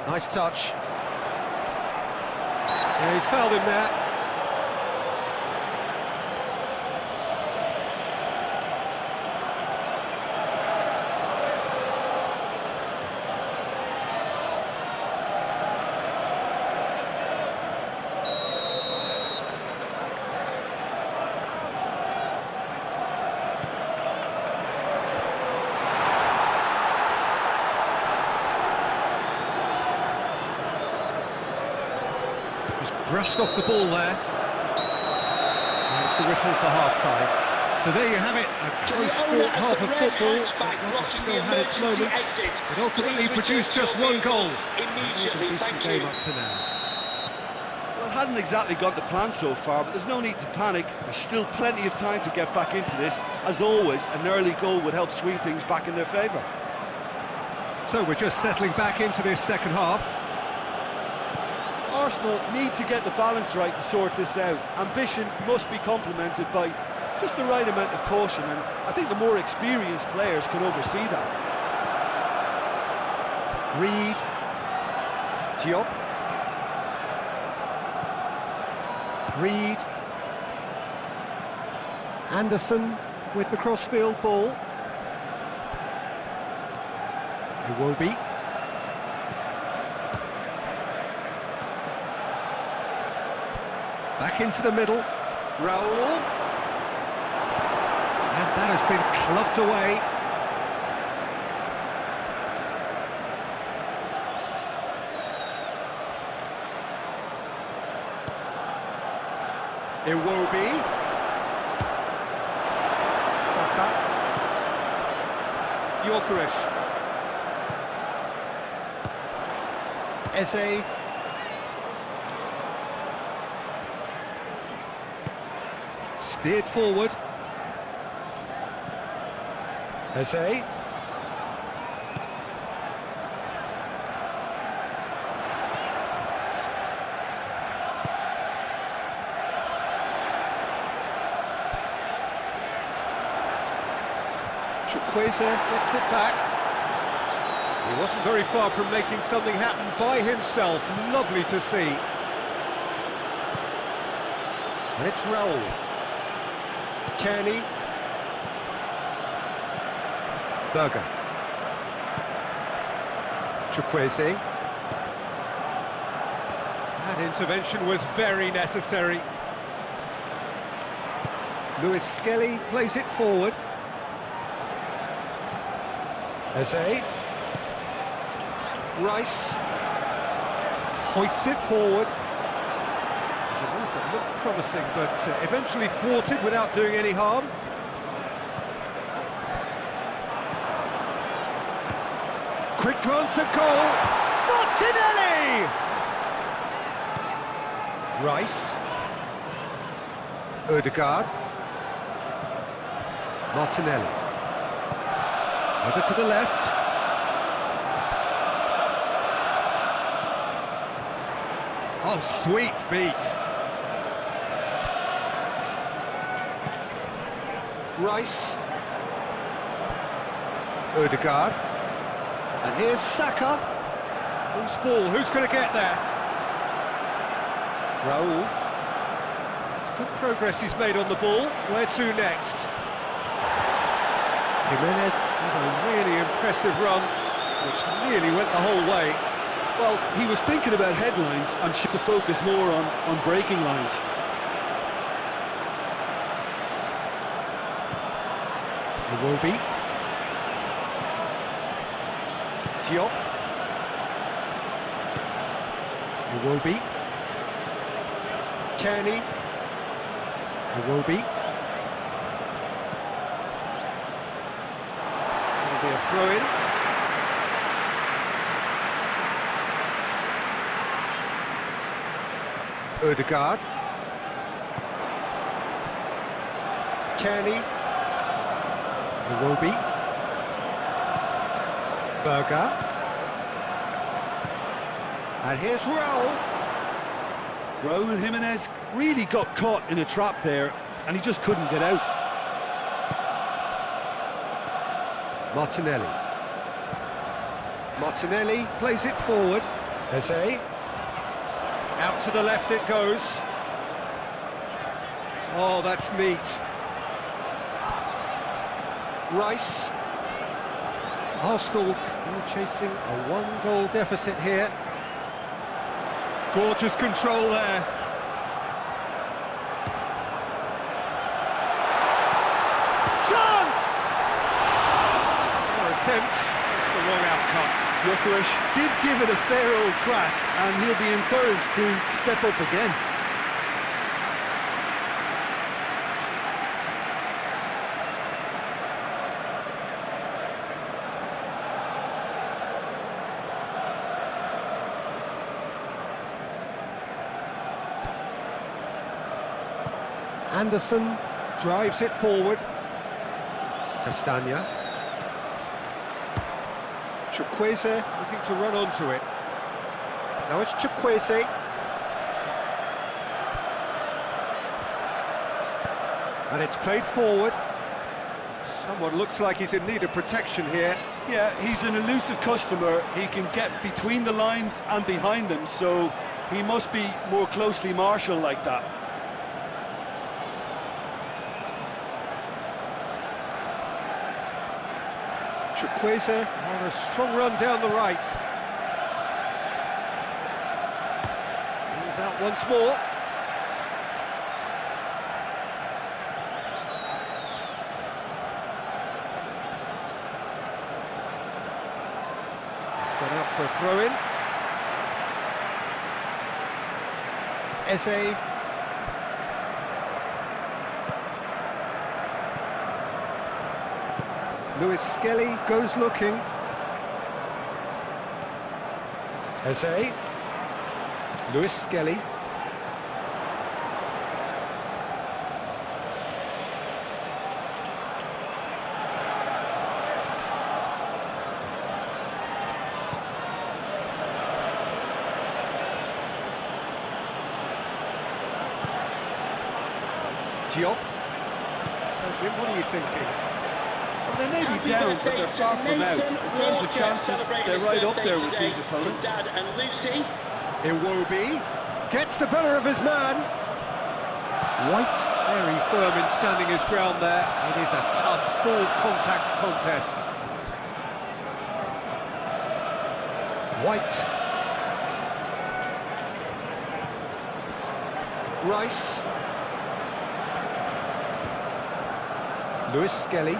Nice touch. Yeah, he's fouled him there. Brushed off the ball there. And it's the whistle for half-time. So there you have it, a close-fought half of football. Still had its moments, but ultimately produced just one goal. Immediately, Decent game up to now. Well, it hasn't exactly got the plan so far, but there's no need to panic. There's still plenty of time to get back into this. As always, an early goal would help swing things back in their favour. So we're just settling back into this second half. Arsenal need to get the balance right to sort this out. Ambition must be complemented by just the right amount of caution, and I think the more experienced players can oversee that. Reed. Diop. Reed. Anderson with the crossfield ball. Iwobi. Back into the middle. Raul. And that has been clubbed away. Iwobi. Saka. Gyökeres. Eze. Steered forward. Eze. Chukwueze gets it back. He wasn't very far from making something happen by himself. Lovely to see. And it's Raul. Kearney. Berger. Chukwueze. That intervention was very necessary. Lewis Skelly plays it forward. Eze. Rice hoists it forward. It's a move that looked promising, but eventually thwarted without doing any harm. Quick glance at goal. Martinelli! Rice. Ødegaard. Martinelli. Over to the left. Oh, sweet feet. Rice. Ødegaard. And here's Saka. Who's ball? Who's going to get there? Raul. That's good progress he's made on the ball. Where to next? Jimenez with a really impressive run, which nearly went the whole way. Well, he was thinking about headlines and should to focus more on breaking lines. Iwobi. Diop. Iwobi. Kearney. Iwobi. It'll be a throw-in. Ødegaard. Kearney. Iwobi. Berger. And here's Raul. Raul Jimenez really got caught in a trap there, and he just couldn't get out. Martinelli. Martinelli plays it forward. Eze. Out to the left it goes. Oh, that's neat. Rice. Arsenal still chasing a one-goal deficit here. Gorgeous control there. Chance! Poor attempt, just the wrong outcome. Gyökeres did give it a fair old crack, and he'll be encouraged to step up again. Anderson drives it forward. Castagna. Chukwueze looking to run onto it. Now it's Chukwueze. And it's played forward. Someone looks like he's in need of protection here. Yeah, he's an elusive customer. He can get between the lines and behind them, so he must be more closely marshalled like that. Chukwueze on a strong run down the right. He's out once more. He's gone out for a throw-in. Eze. Leaque goes looking. Eze. Leaque. Diop. So Jim, what are you thinking? Well, they may be down, but they're far from out. In terms of chances, they're right up there with these opponents. Dad and Lucy. Iwobi gets the better of his man. White very firm in standing his ground there. It is a tough full contact contest. White. Rice. Leaque.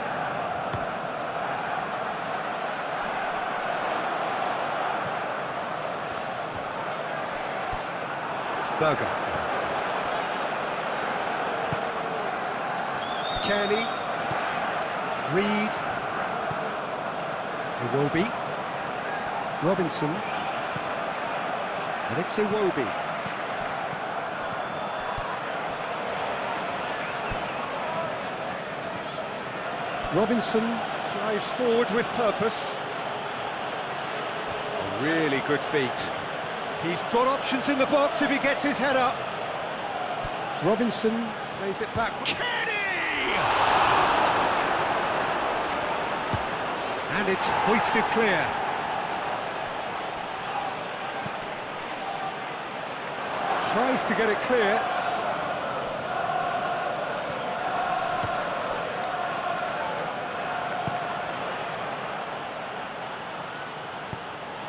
Berger. Kearney. Reed. Iwobi. Robinson. And it's Iwobi. Robinson drives forward with purpose. A really good feat. He's got options in the box if he gets his head up. Robinson plays it back. Kenny! And it's hoisted clear. Tries to get it clear.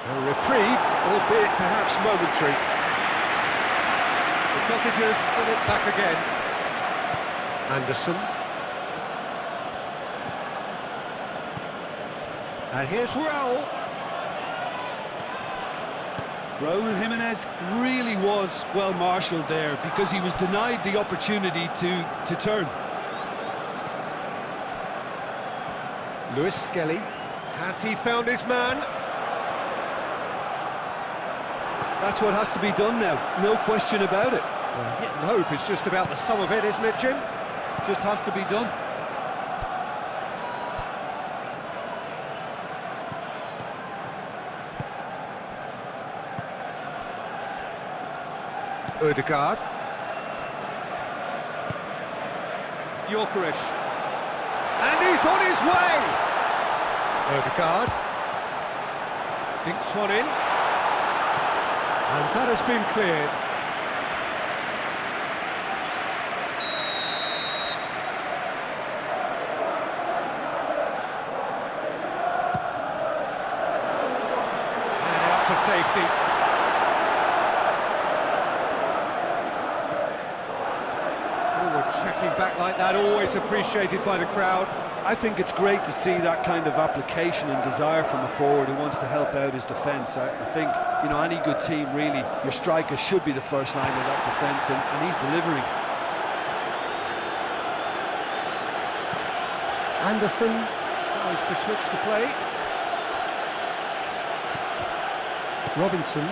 A reprieve, albeit perhaps momentary. The Cottagers win it back again. Anderson. And here's Raul. Raul Jimenez really was well marshalled there because he was denied the opportunity to turn. Leaque. Has he found his man? That's what has to be done now, no question about it. Well, hit and hope is just about the sum of it, isn't it, Jim? Just has to be done. Ødegaard. Yorkerish. And he's on his way! Ødegaard. Dinks one in. And that has been cleared. And out to safety. Forward checking back like that, always appreciated by the crowd. I think it's great to see that kind of application and desire from a forward who wants to help out his defence. I think, you know, any good team, really, your striker should be the first line of that defence, and he's delivering. Anderson tries to switch the play. Robinson.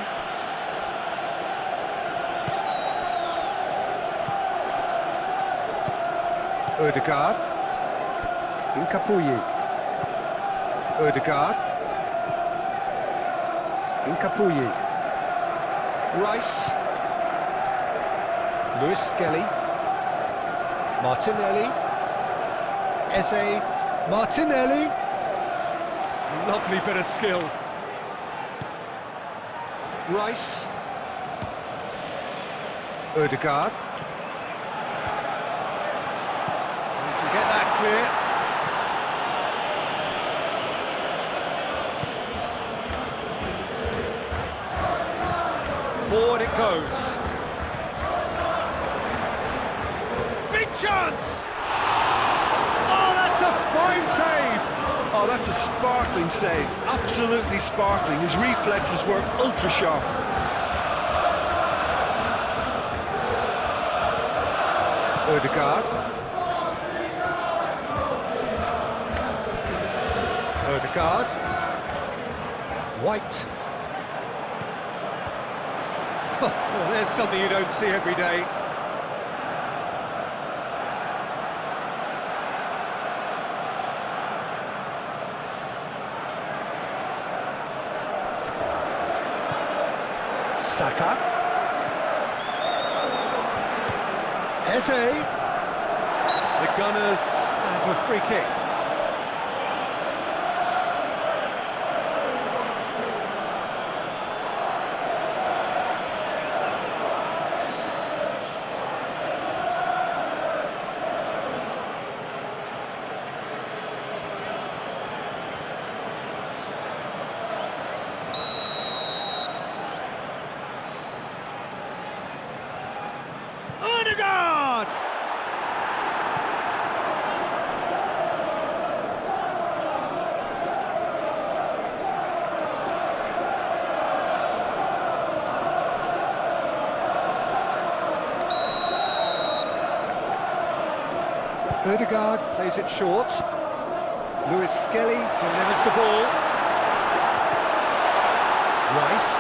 Ødegaard. Incapuyi. Ødegaard. Incapuyi. Rice. Leaque. Martinelli. Eze. Martinelli. Lovely bit of skill. Rice. Odegaard. We can get that clear. Forward it goes. Big chance! Oh, that's a fine save! Oh, that's a sparkling save. Absolutely sparkling. His reflexes were ultra sharp. Odegaard. Odegaard. White. Well, there's something you don't see every day. Saka. Eze. The Gunners have a free kick. Odegaard! Odegaard plays it short. Lewis Skelly delivers the ball. Rice.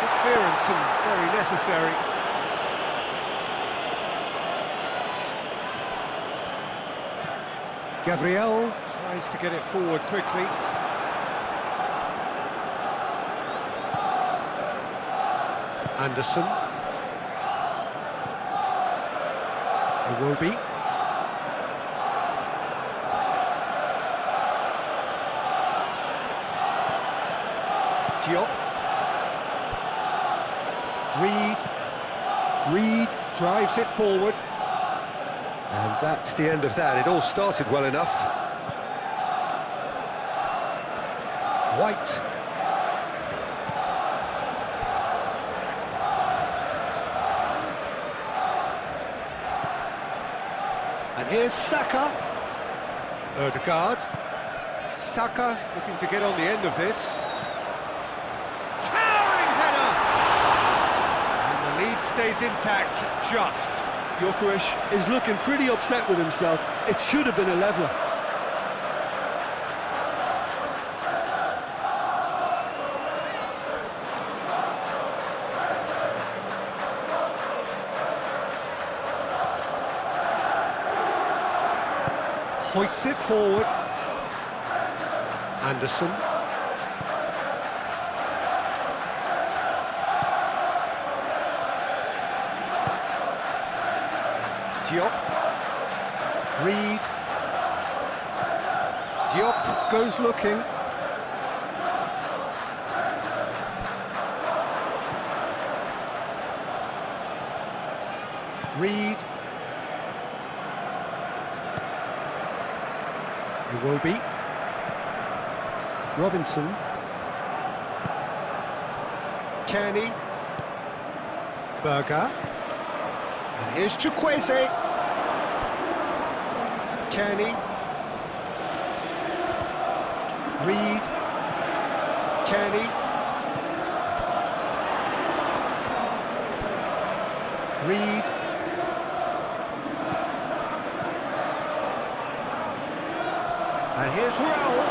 Good clearance and very necessary. Gabriel tries to get it forward quickly. Anderson. Iwobi. Diop. Reed drives it forward. And that's the end of that. It all started well enough. White. And here's Saka. Odegaard. Saka looking to get on the end of this. Towering header! And the lead stays intact, just. Gyökeres is looking pretty upset with himself. It should have been a leveller. Hoists it forward. Anderson. Diop. Reed. Diop goes looking. Reed. Iwobi. Robinson. Kearney. Berger. And here's Chukwueze. Kearney. Reed. Kearney. Reed. And here's Raul.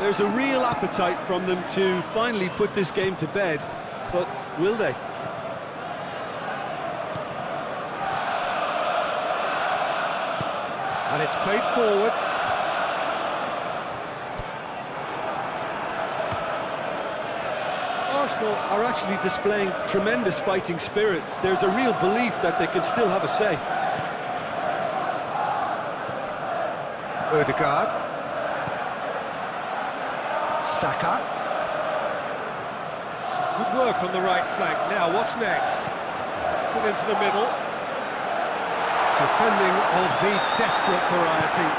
There's a real appetite from them to finally put this game to bed, but will they? And it's played forward. Oh, Arsenal are actually displaying tremendous fighting spirit. There's a real belief that they can still have a say. Ødegaard. Saka. Some good work on the right flank. Now, what's next? It's it into the middle. Defending of the desperate variety.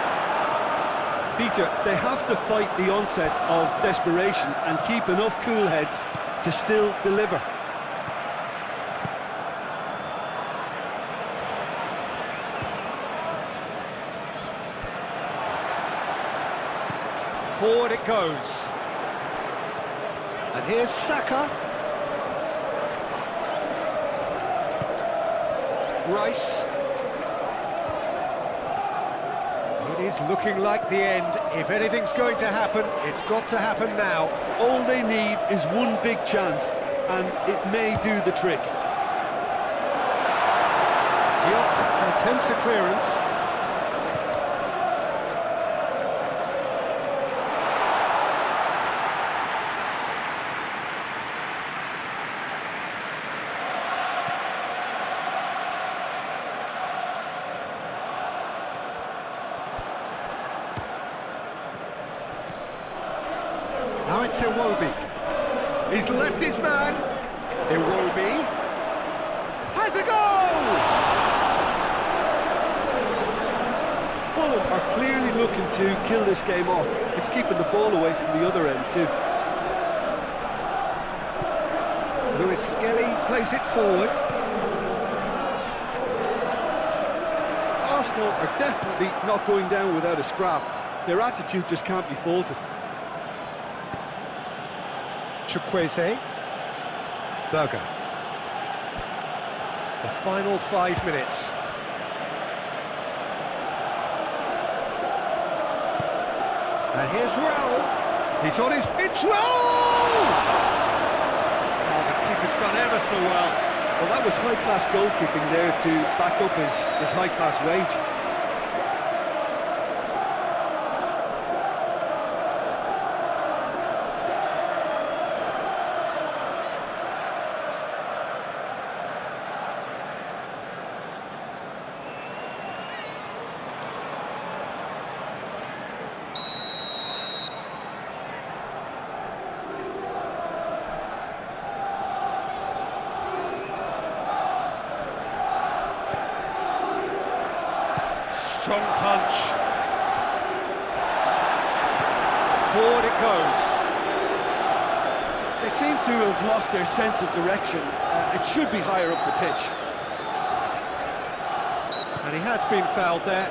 Peter, they have to fight the onset of desperation and keep enough cool heads to still deliver. Forward it goes. And here's Saka. Rice. It is looking like the end. If anything's going to happen, it's got to happen now. All they need is one big chance, and it may do the trick. Diop attempts a clearance. Now it's Iwobi. He's left his man. Iwobi has a goal! Fulham are clearly looking to kill this game off. It's keeping the ball away from the other end too. Lewis Skelly plays it forward. Arsenal are definitely not going down without a scrap. Their attitude just can't be faulted. Chukwueze. Berger. The final 5 minutes. And here's Raul. He's on his... It's Raul! Oh, the keeper's done ever so well. Well, that was high-class goalkeeping there to back up his high-class wage. Strong punch. Forward it goes. They seem to have lost their sense of direction. It should be higher up the pitch. And he has been fouled there.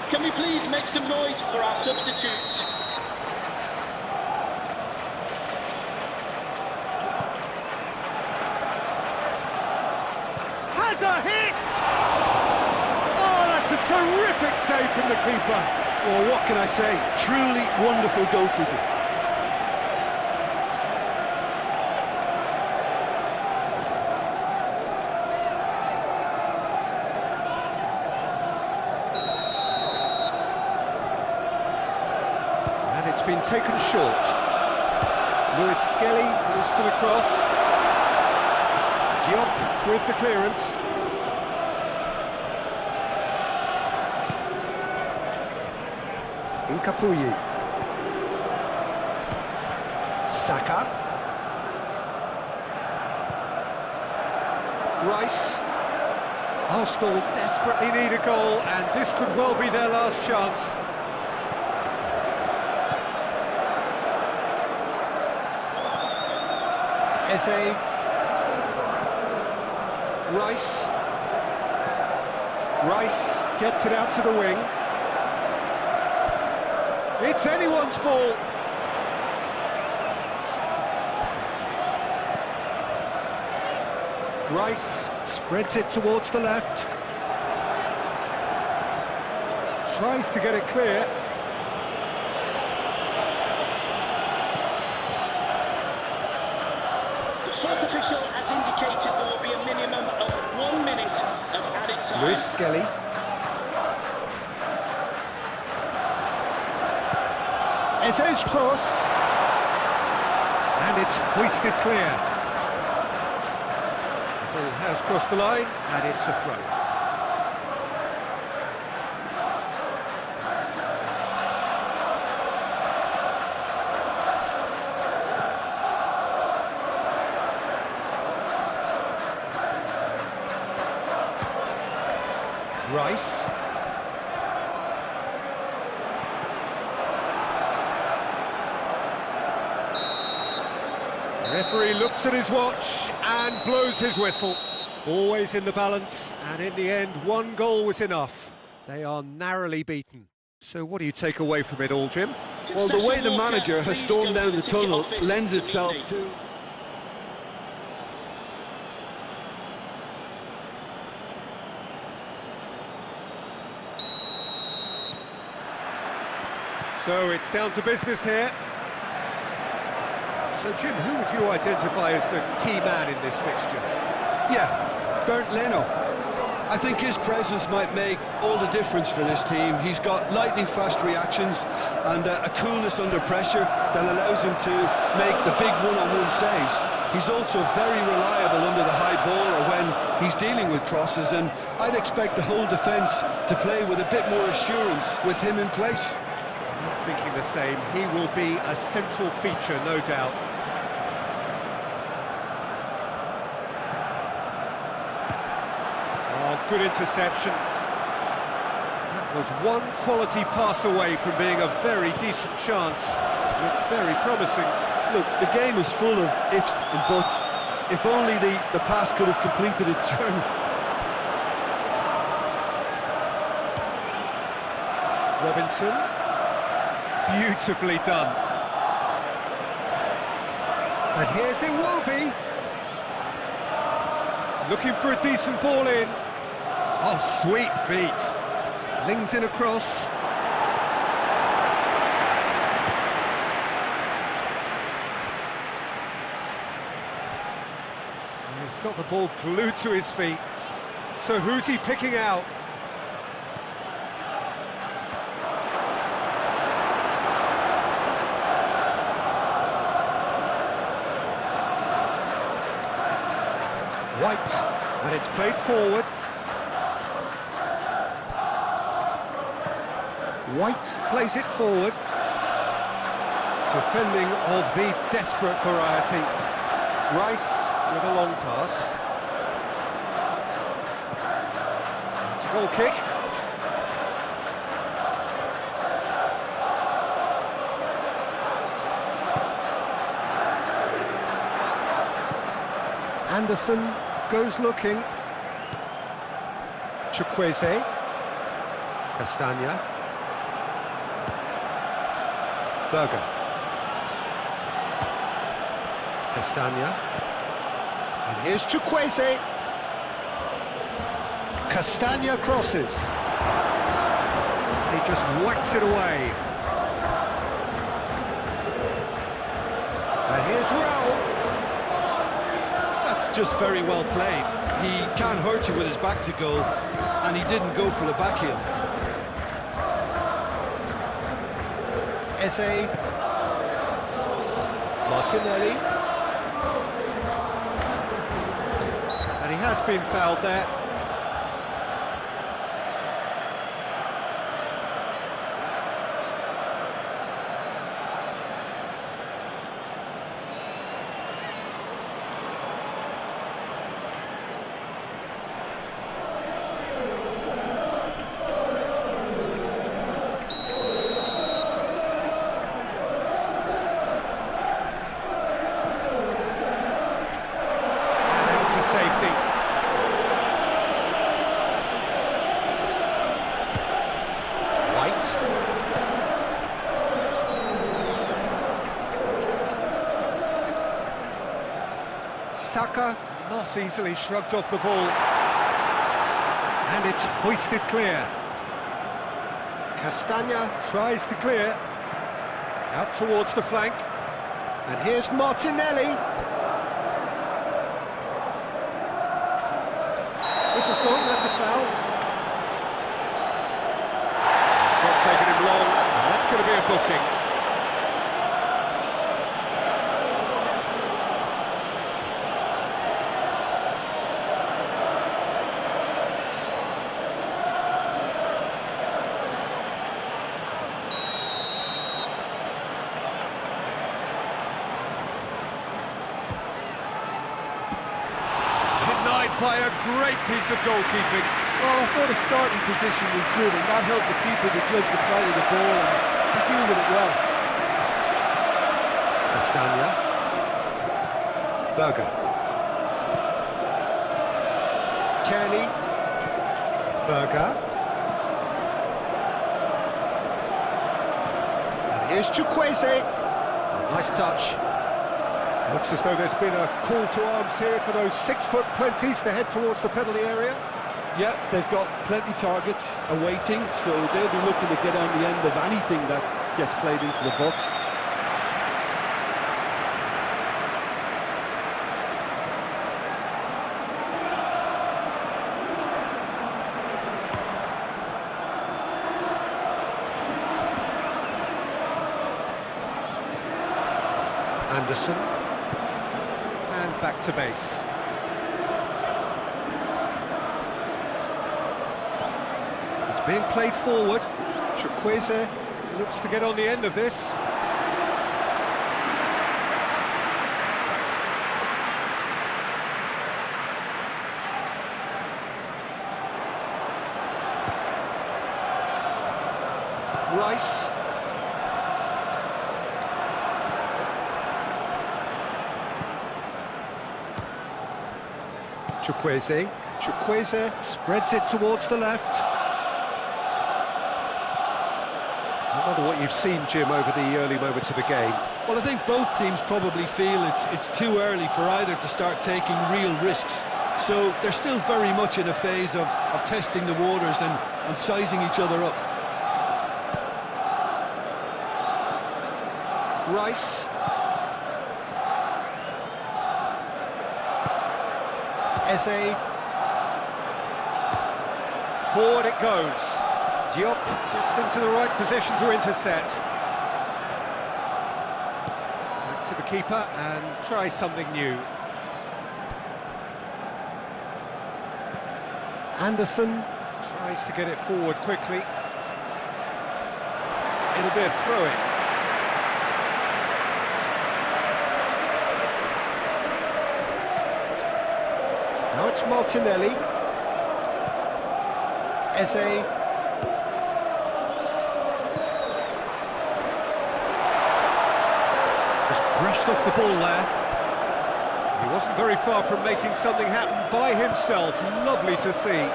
Can we please make some noise for our substitutes? Has a hit! Oh, that's a terrific save from the keeper. Well, what can I say? Truly wonderful goalkeeping. It's been taken short. Lewis Skelly moves for the cross. Diop with the clearance. Incapuyi. Saka. Rice. Arsenal desperately need a goal, and this could well be their last chance. Eze. Rice. Rice gets it out to the wing. It's anyone's ball. Rice spreads it towards the left. Tries to get it clear. has indicated there will be a minimum of 1 minute of added time. Luis Skelly. Eze's cross. And it's hoisted clear. The ball has crossed the line, and it's a throw. Rice. The referee looks at his watch and blows his whistle. Always in the balance, and in the end, 1 goal was enough. They are narrowly beaten. So what do you take away from it all, Jim? Well, the way the manager has stormed down the tunnel lends itself to... So it's down to business here. So Jim, who would you identify as the key man in this fixture? Yeah, Leaque. I think his presence might make all the difference for this team. He's got lightning-fast reactions and a coolness under pressure that allows him to make the big one-on-one saves. He's also very reliable under the high ball or when he's dealing with crosses, and I'd expect the whole defence to play with a bit more assurance with him in place. I'm thinking the same. He will be a central feature, no doubt. Oh, good interception. That was one quality pass away from being a very decent chance. Looked very promising. Look, the game is full of ifs and buts. If only the pass could have completed its journey. Robinson. Beautifully done. And here's Iwobi. Looking for a decent ball in. Oh, sweet feet. Flings in across. He's got the ball glued to his feet. So who's he picking out? White, and it's played forward. White plays it forward. Defending of the desperate variety. Rice with a long pass. It's a goal kick. Anderson goes looking. Chukwueze. Castagna. Berger. Castagna. And here's Chukwueze. Castagna crosses. He just whacks it away. And here's Raul. That's just very well played. He can't hurt you with his back to goal, and he didn't go for the back heel. Eze. Martinelli. And he has been fouled there. Safety. White. Saka not easily shrugged off the ball. And it's hoisted clear. Castagna tries to clear. Out towards the flank. And here's Martinelli. has gone, that's a foul. It's not taken him long, and that's going to be a booking. By a great piece of goalkeeping. Well, I thought his starting position was good, and that helped the keeper to judge the flight of the ball and to deal with it well. Castagna. Berger. Kenny. Berger. And here's Chukwueze. Nice touch. Looks as though there's been a call to arms here for those 6-foot plenties to head towards the penalty area. Yeah, they've got plenty targets awaiting, so they'll be looking to get on the end of anything that gets played into the box. Anderson. And back to base. It's being played forward. Chukwueze looks to get on the end of this. Rice. Chukwueze spreads it towards the left. I wonder what you've seen, Jim, over the early moments of the game. Well, I think both teams probably feel it's too early for either to start taking real risks. So they're still very much in a phase of testing the waters and sizing each other up. Rice. Eze. Forward it goes. Diop gets into the right position to intercept. Back to the keeper and try something new. Anderson tries to get it forward quickly. It'll be a throw-in. Now it's Martinelli. Eze. Just brushed off the ball there. He wasn't very far from making something happen by himself. Lovely to see.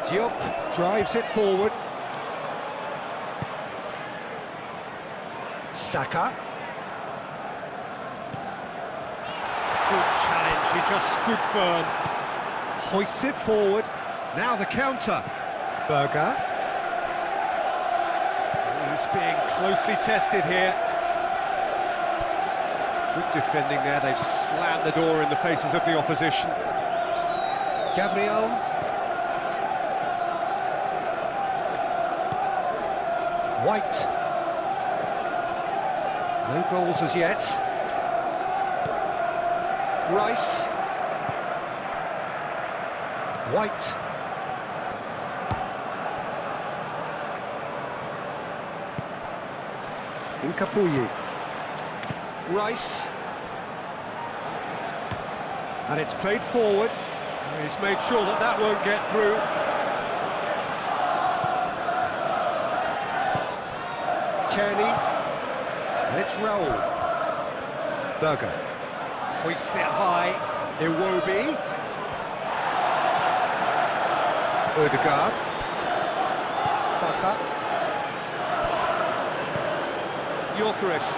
Diop drives it forward. Saka. Good challenge, he just stood firm. Hoists it forward. Now the counter. Berger. He's being closely tested here. Good defending there, they've slammed the door in the faces of the opposition. Gabriel. White. No goals as yet. Rice. White. Incapuyi. Rice. And it's played forward. He's made sure that that won't get through. Kenny. And it's Raul. Berger. Hoists it high. Iwobi. Odegaard. Saka. Gyökeres.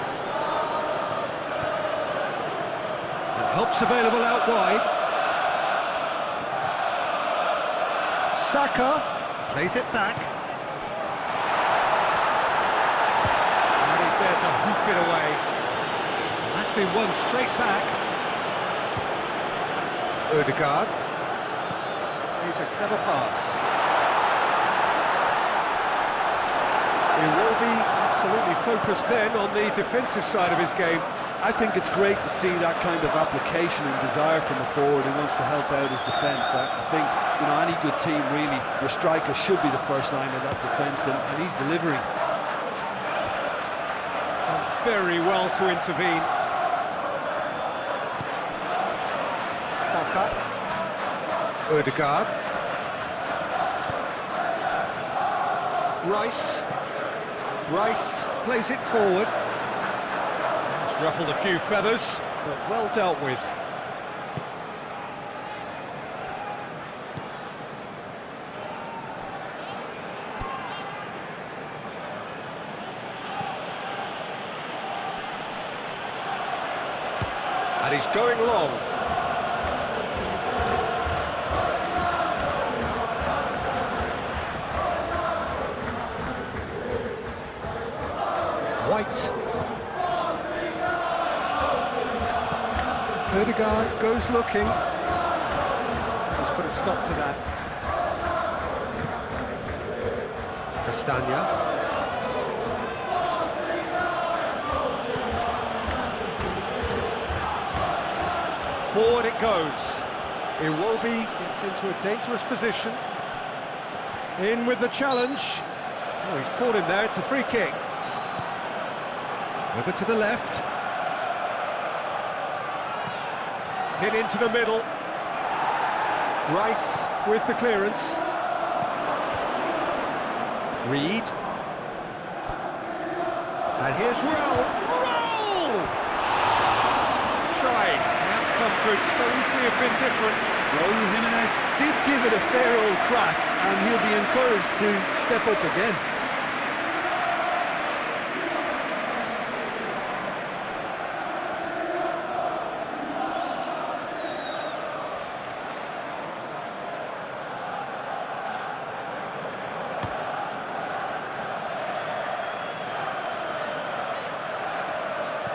And help's available out wide. Saka plays it back. And he's there to hoof it away. And that's been won straight back. Odegaard. He's a clever pass. He will be absolutely focused then on the defensive side of his game. I think it's great to see that kind of application and desire from a forward who wants to help out his defence. I think, you know, any good team really, your striker should be the first line of that defence, and he's delivering. Done very well to intervene. Saka. Odegaard. Rice plays it forward. It's ruffled a few feathers, but well dealt with. And he's going long. White. Odegaard goes looking. He's put a stop to that. Castagna. Forward it goes. Iwobi gets into a dangerous position. In with the challenge. Oh, he's caught him there. It's a free kick. Over to the left. Hit into the middle. Rice with the clearance. Reed. And here's Roll! Tried. The outcome could so easily have been different. Raúl Jiménez did give it a fair old crack, and he'll be encouraged to step up again.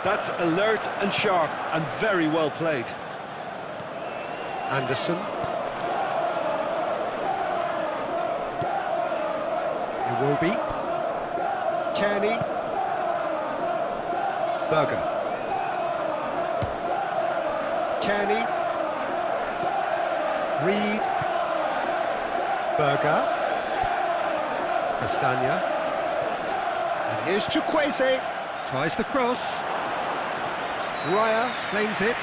That's alert and sharp and very well played. Anderson. Iwobi. Kearney. Berger. Kearney. Reed. Berger. Castagna. And here's Chukwueze. Tries the cross. Raya claims it.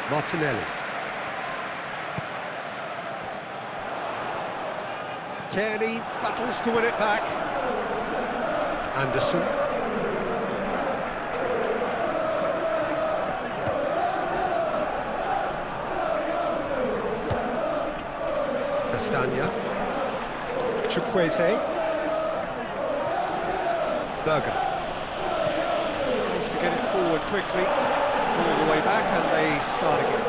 Martinelli. Kearney battles to win it back. Anderson. Castagna. Chukwueze. Berger. Tries to get it forward quickly. All the way back, and they start again.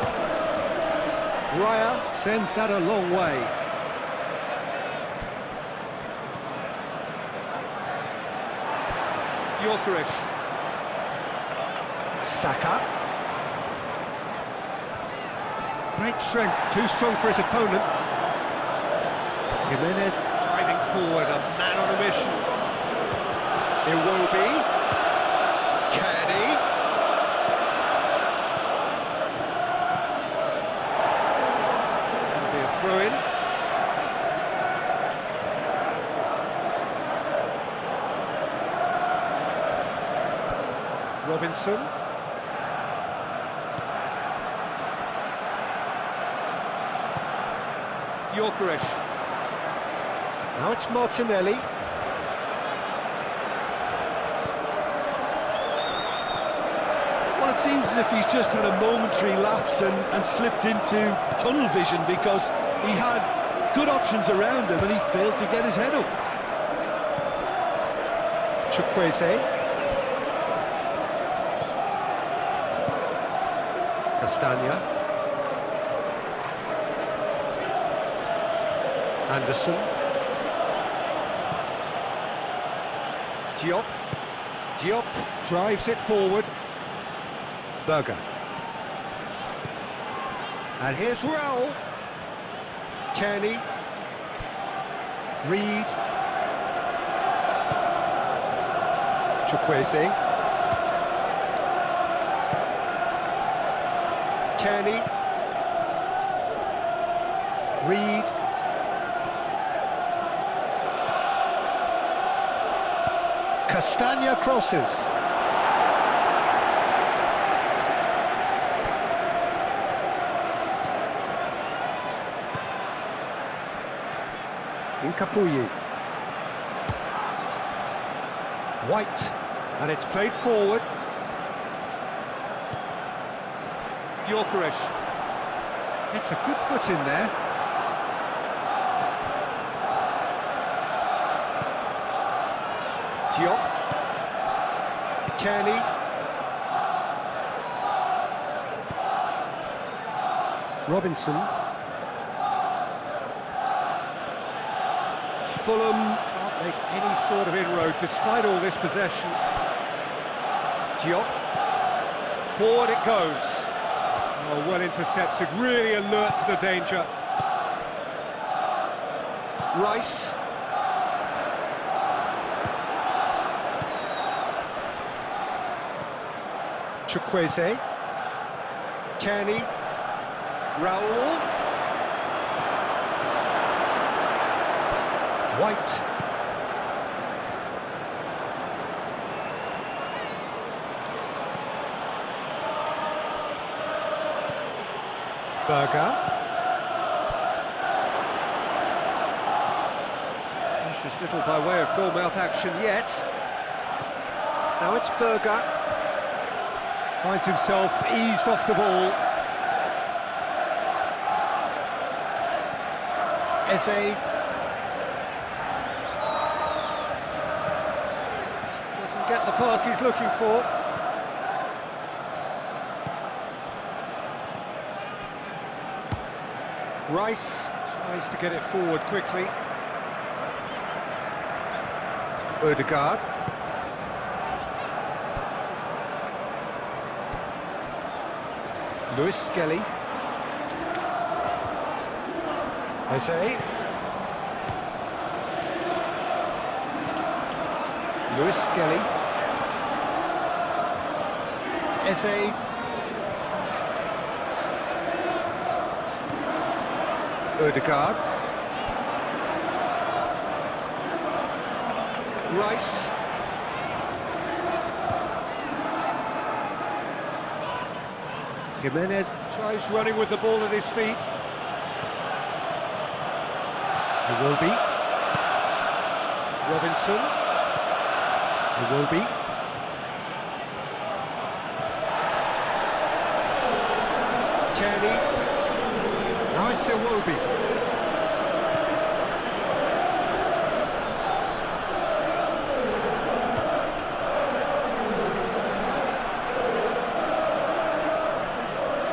Raya sends that a long way. Gyökeres. Saka. Great strength, too strong for his opponent. Jimenez driving forward, a man on a mission. Iwobi. Kearney. That'll be a throw-in. Robinson. Gyökeres. Now it's Martinelli. Well, it seems as if he's just had a momentary lapse and slipped into tunnel vision, because he had good options around him and he failed to get his head up. Chukwueze. Castagna. Anderson. Diop. Diop drives it forward. Berger. And here's Raul. Kenny. Reed. Chukwueze. Kenny. Reed. Castagna crosses. Incapuyi. White, and it's played forward. Gyökeres. It's a good foot in there. Diop. Kenny. Robinson. Fulham can't make any sort of inroad despite all this possession. Diop. Forward it goes. Oh, well intercepted, really alert to the danger. Rice. Chukwueze. Kenny. Raul. White. Berger. Precious little by way of goal-mouth action yet. Now it's Berger. Finds himself eased off the ball. Eze. Doesn't get the pass he's looking for. Rice tries to get it forward quickly. Odegaard. Lewis Skelly. Eze. Lewis Skelly. Eze. Odegaard. Rice. Jimenez tries running with the ball at his feet. It will be. Robinson. It will be. Kenny. Now it's Iwobi.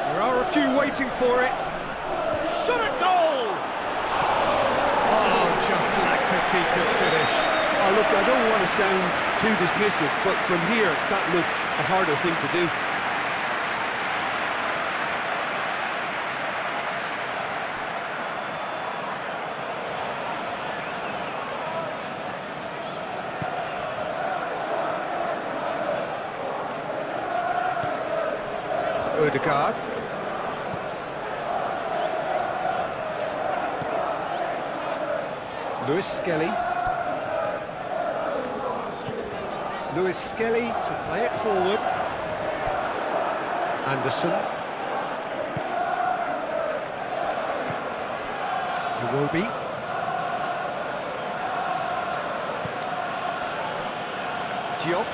There are a few waiting for it. Shot at goal! Oh, just lacked a decent finish. Oh, look, I don't want to sound too dismissive, but from here, that looked a harder thing to do. Odegaard. Lewis Skelly. Lewis Skelly to play it forward. Anderson. It will be. Diop.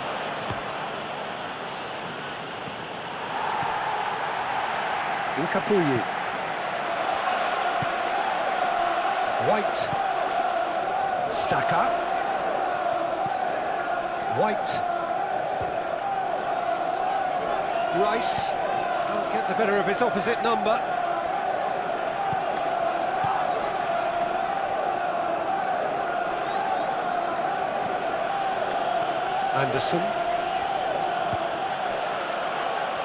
Incapuyi. White. Saka. White. Rice. Can't get the better of his opposite number. Anderson.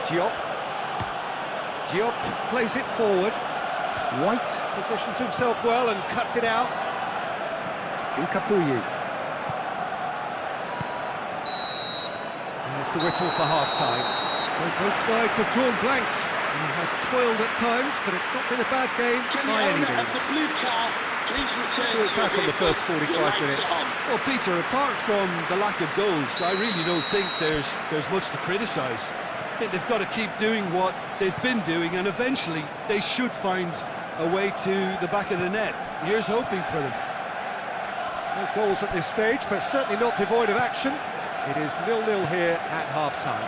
Diop. Diop plays it forward. White positions himself well and cuts it out. Incapuyi. There's the whistle for half-time. So both sides have drawn blanks. They have toiled at times, but it's not been a bad game Can the by any owner of means. the blue car please return We're to back your on the vehicle? first 45 Your lights minutes. are on. Well, Peter, apart from the lack of goals, I really don't think there's much to criticise. I think they've got to keep doing what they've been doing, and eventually they should find a way to the back of the net. Here's hoping for them. No goals at this stage, but certainly not devoid of action. It is 0-0 here at half-time.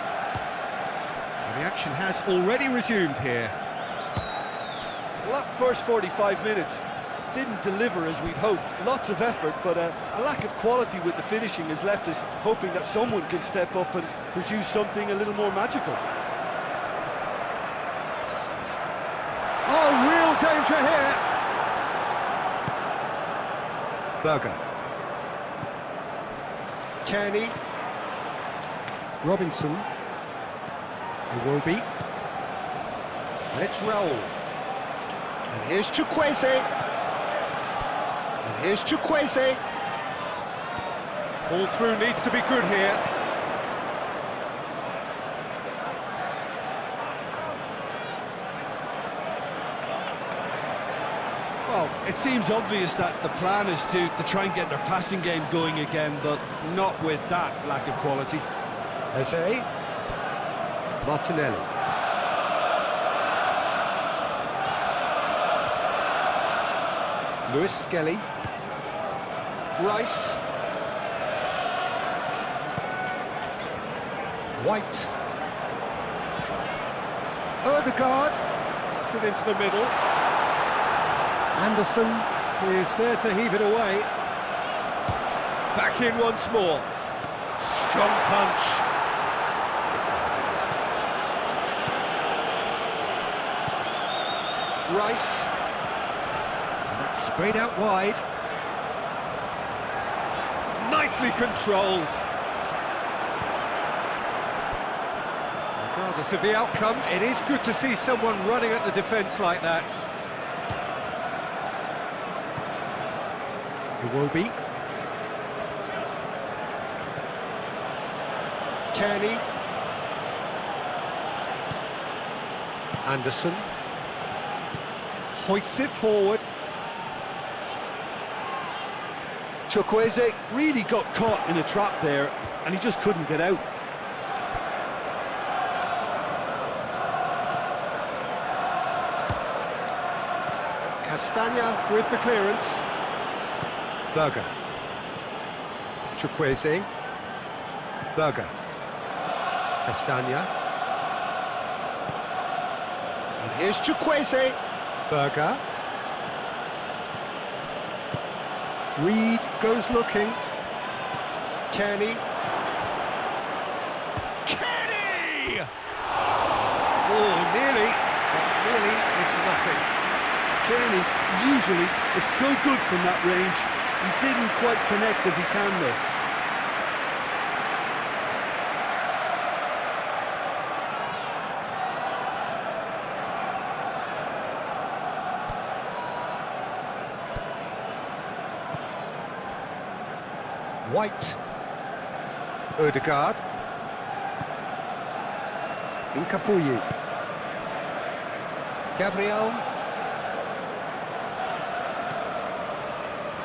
And the action has already resumed here. Well, that first 45 minutes didn't deliver as we'd hoped. Lots of effort, but a lack of quality with the finishing has left us hoping that someone can step up and produce something a little more magical. Oh, real danger here! Berger. Kearney. Robinson. Iwobi. And it's Raul. And here's Chukwueze. And here's Chukwueze. Ball through needs to be good here. Well, it seems obvious that the plan is to try and get their passing game going again, but not with that lack of quality. Eze. Martinelli. Lewis Skelly. Rice. White. Ødegaard. Puts it into the middle. Anderson is there to heave it away. Back in once more. Strong punch. Rice. And that's sprayed out wide. Nicely controlled. Regardless of the outcome, it is good to see someone running at the defence like that. Iwobi. Kearney. Anderson. Hoists it forward. Chukwueze really got caught in a trap there, and he just couldn't get out. Castagna with the clearance. Berger. Chukwueze. Berger. Castagna. And here's Chukwueze. Berger. Reed goes looking. Kearney. Kearney! Oh, nearly, but nearly is nothing. Kearney usually is so good from that range. He didn't quite connect as he can though. White. Ødegaard. Incapuyi. Gabriel.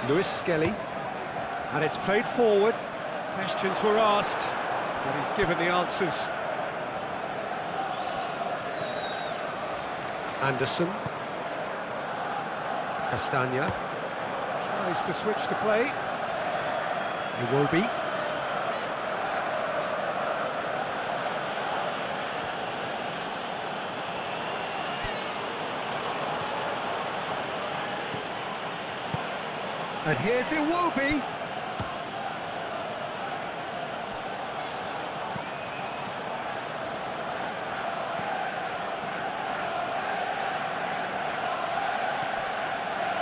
Lewis Skelly. And it's played forward. Questions were asked, but he's given the answers. Anderson. Castagna. Tries to switch the play. Iwobi. And here's Iwobi.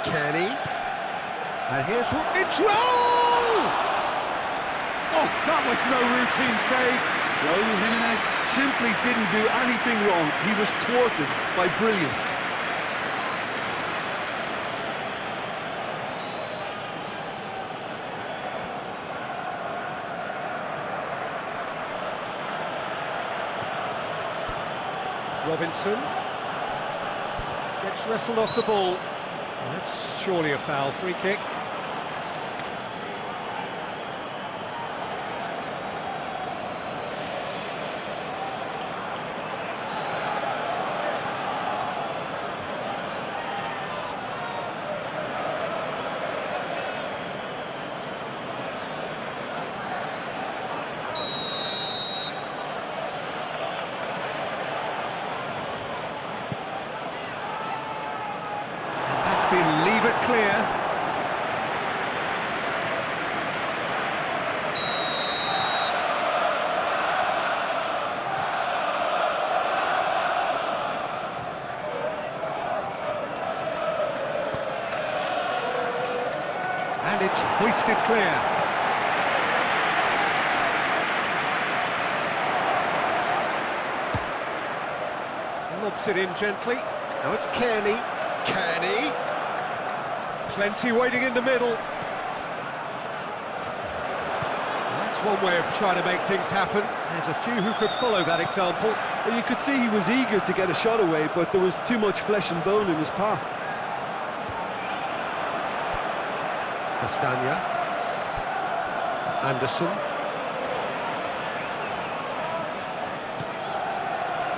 Kearney. And here's... It's Raul! Oh, that was no routine save. Raúl Jiménez simply didn't do anything wrong. He was thwarted by brilliance. Robinson gets wrestled off the ball. That's surely a foul. Free kick. Leave it clear. And it's hoisted clear. Lobs it in gently. Now it's Kearney. Kearney. Plenty waiting in the middle. That's one way of trying to make things happen. There's a few who could follow that example. Well, you could see he was eager to get a shot away, but there was too much flesh and bone in his path. Castagna. Anderson.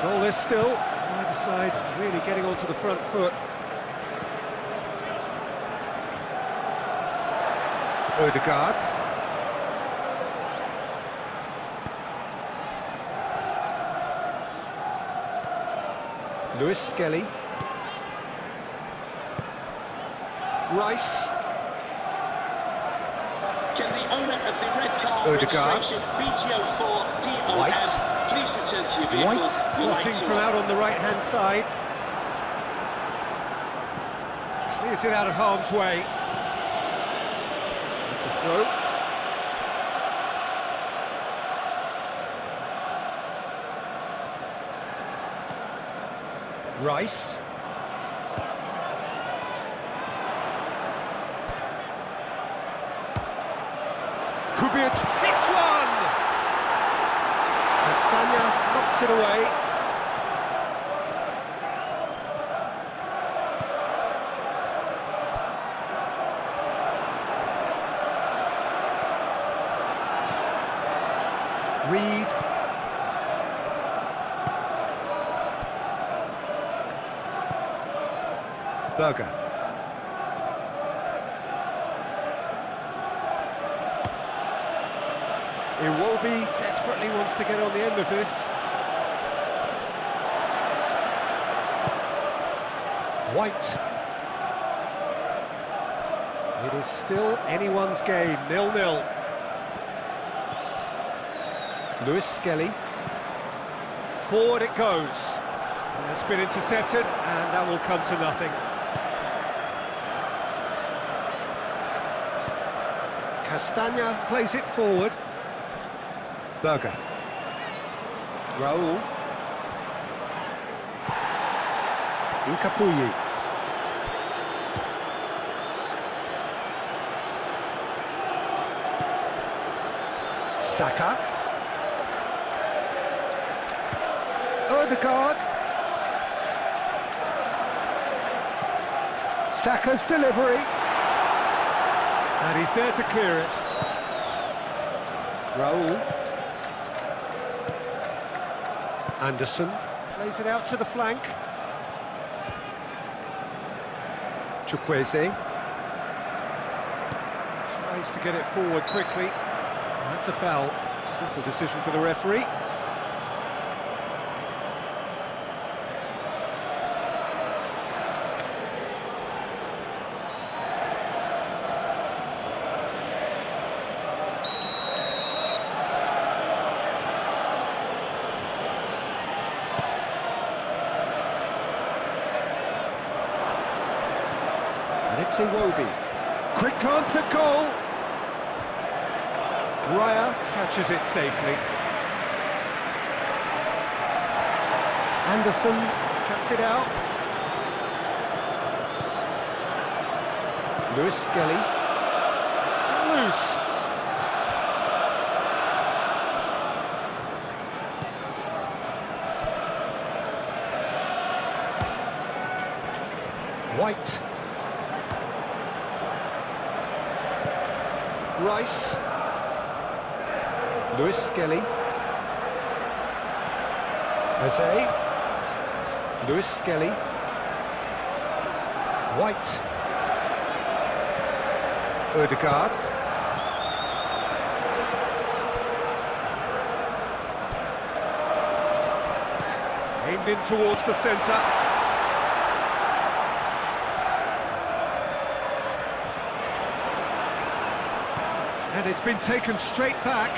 Goalless still. Either side really getting onto the front foot. Odegaard. Lewis Skelly. Rice. Can the owner of the red car Odegaard. registration BTO4DOM White. please return to your vehicle? White blocking from out on the right-hand side. Clears it out of harm's way. It's a throw. Rice. Kubic hits one! Castagna knocks it away. Reed. Berger. Iwobi desperately wants to get on the end of this. White. It is still anyone's game, 0-0. Lewis Skelly. Forward it goes. That's been intercepted, and that will come to nothing. Castagna plays it forward. Berger. Raúl. Incapuyi. Saka. Odegaard. Saka's delivery. And he's there to clear it. Raúl. Anderson plays it out to the flank. Chukwueze tries to get it forward quickly. That's a foul. Simple decision for the referee. It's Iwobi. Quick glance at goal. Raya catches it safely. Anderson cuts it out. Lewis Skelly. It's cut loose. White. Rice. Lewis Skelly. Jose. Lewis Skelly. White. Odegaard. Aimed in towards the centre. And it's been taken straight back.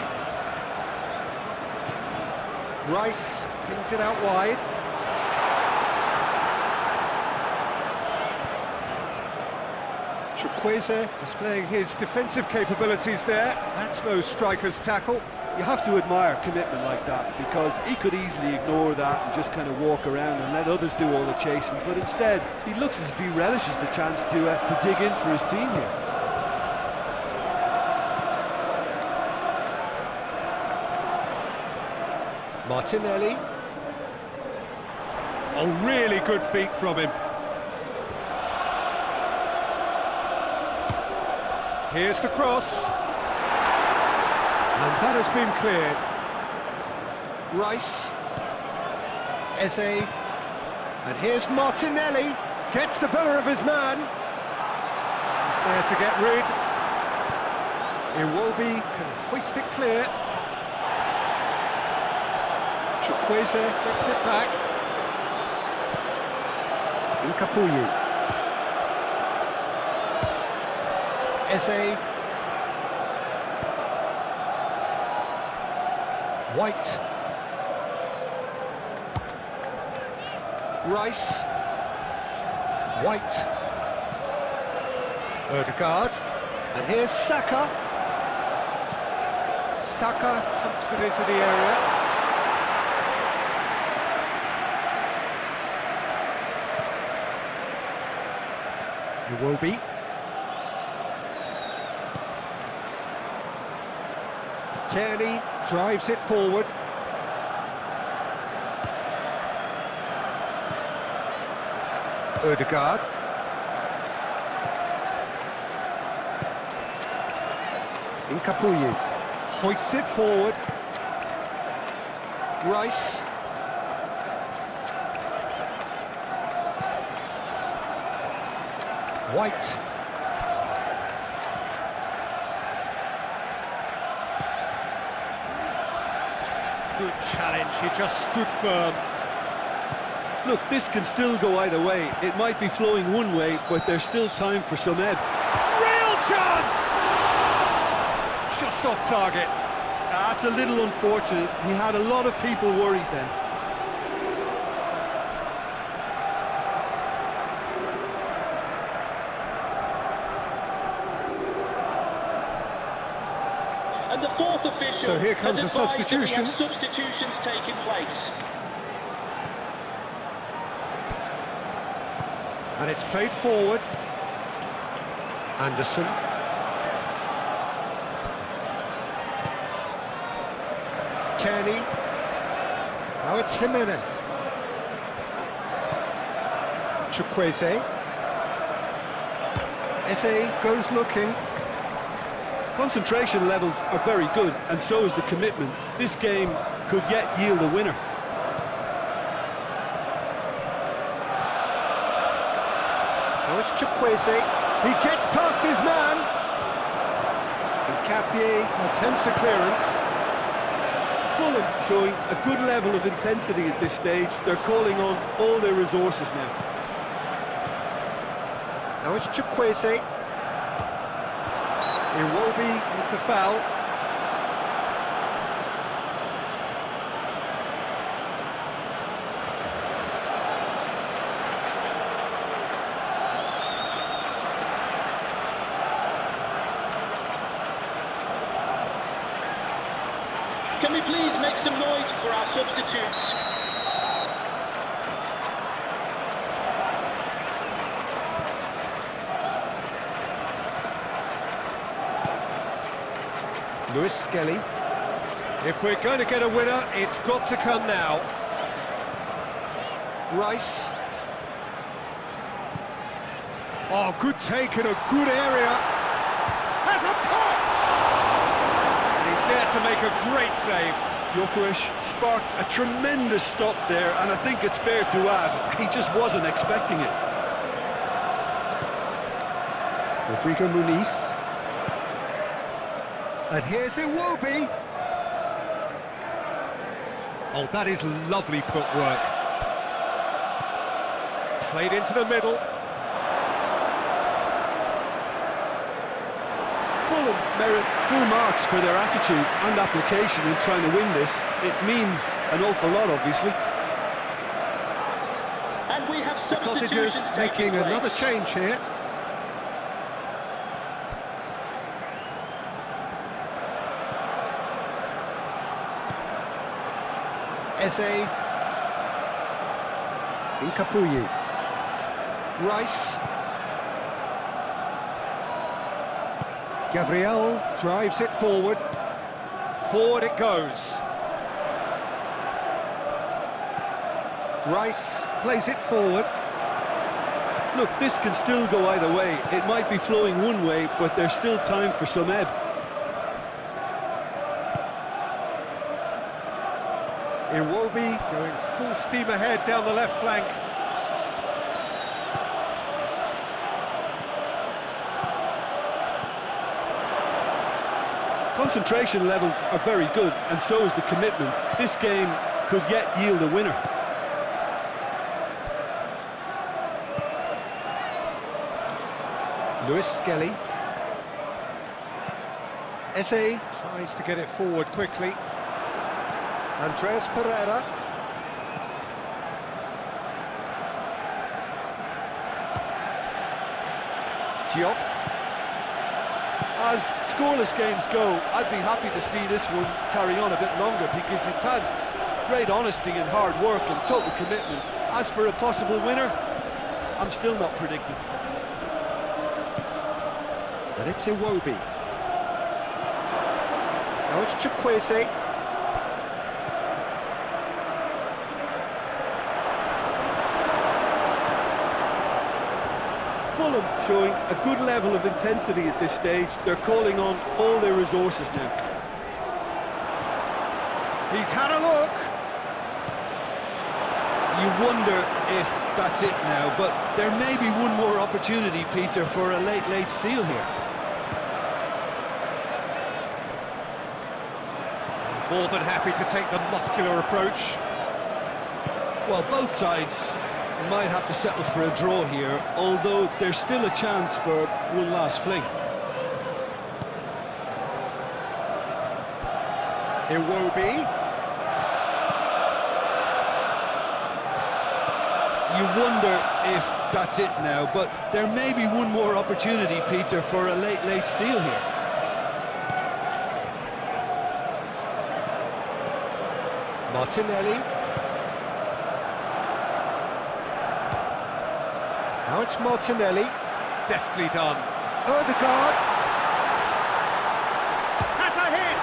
Rice pings it out wide. Chukwueze displaying his defensive capabilities there. That's no striker's tackle. You have to admire commitment like that, because he could easily ignore that and just kind of walk around and let others do all the chasing, but instead he looks as if he relishes the chance to dig in for his team here. Martinelli. Oh, really good feet from him. Here's the cross. And that has been cleared. Rice. Eze. And here's Martinelli. Gets the better of his man. He's there to get rid. Iwobi can hoist it clear. Chukwueze gets it back. Nkapuyu. Eze. White. Rice. White. Odegaard. And here's Saka. Saka pumps it into the area. Iwobi. Kearney drives it forward. Odegaard. Nkapuyu hoists it forward. Rice. White. Good challenge, he just stood firm. Look, this can still go either way. It might be flowing one way, but there's still time for some ebb. Real chance! Just off target. That's a little unfortunate. He had a lot of people worried then. And the fourth official So here comes has the advised that we substitution. have substitutions taking place. And it's played forward. Anderson. Kearney. Now it's Jimenez. Chukwueze. Eze goes looking. Concentration levels are very good, and so is the commitment. This game could yet yield a winner. Now it's Chukwueze. He gets past his man. Capier attempts a clearance. Fulham showing a good level of intensity at this stage. They're calling on all their resources now. Now it's Chukwueze. Iwobi with the foul. Can we please make some noise for our substitutes? Leaque. If we're going to get a winner, it's got to come now. Rice. Oh, good take in a good area. Has a pop! And he's there to make a great save. Gyökeres sparked a tremendous stop there, and I think it's fair to add, he just wasn't expecting it. Rodrigo Muniz. And here's Iwobi. Oh, that is lovely footwork. Played into the middle. Fulham merit full marks for their attitude and application in trying to win this. It means an awful lot, obviously. And we have The substitutions Cottagers taking making another place. change here. Eze. Incapuyi. Rice. Gabriel drives it forward. Forward it goes. Rice plays it forward. Look, this can still go either way. It might be flowing one way, but there's still time for some ebb. Iwobi going full steam ahead down the left flank. Concentration levels are very good, and so is the commitment. This game could yet yield a winner. Leaque. Eze tries to get it forward quickly. Andreas Pereira. Diop. As scoreless games go, I'd be happy to see this one carry on a bit longer because it's had great honesty and hard work and total commitment. As for a possible winner, I'm still not predicting. And it's Iwobi. Now it's Chukwueze. Fulham showing a good level of intensity at this stage. They're calling on all their resources now. He's had a look. You wonder if that's it now, but there may be one more opportunity, Peter, for a late steal here. More than happy to take the muscular approach. Well, both sides might have to settle for a draw here, although there's still a chance for one last fling. Iwobi. You wonder if that's it now, but there may be one more opportunity, Peter, for a late steal here. Martinelli. Now it's Martinelli. Deftly done. Odegaard. Has a hit!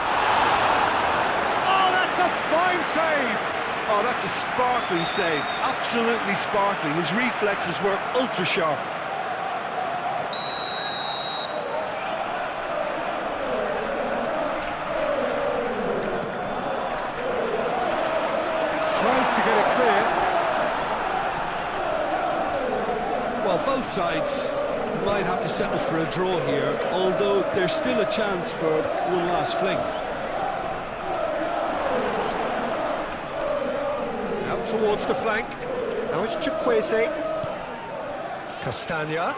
Oh, that's a fine save! Oh, that's a sparkling save. Absolutely sparkling. His reflexes were ultra sharp. Tries to get it clear. Well, both sides might have to settle for a draw here, although there's still a chance for one last fling. Out towards the flank. Now it's Chukwueze. Castagna.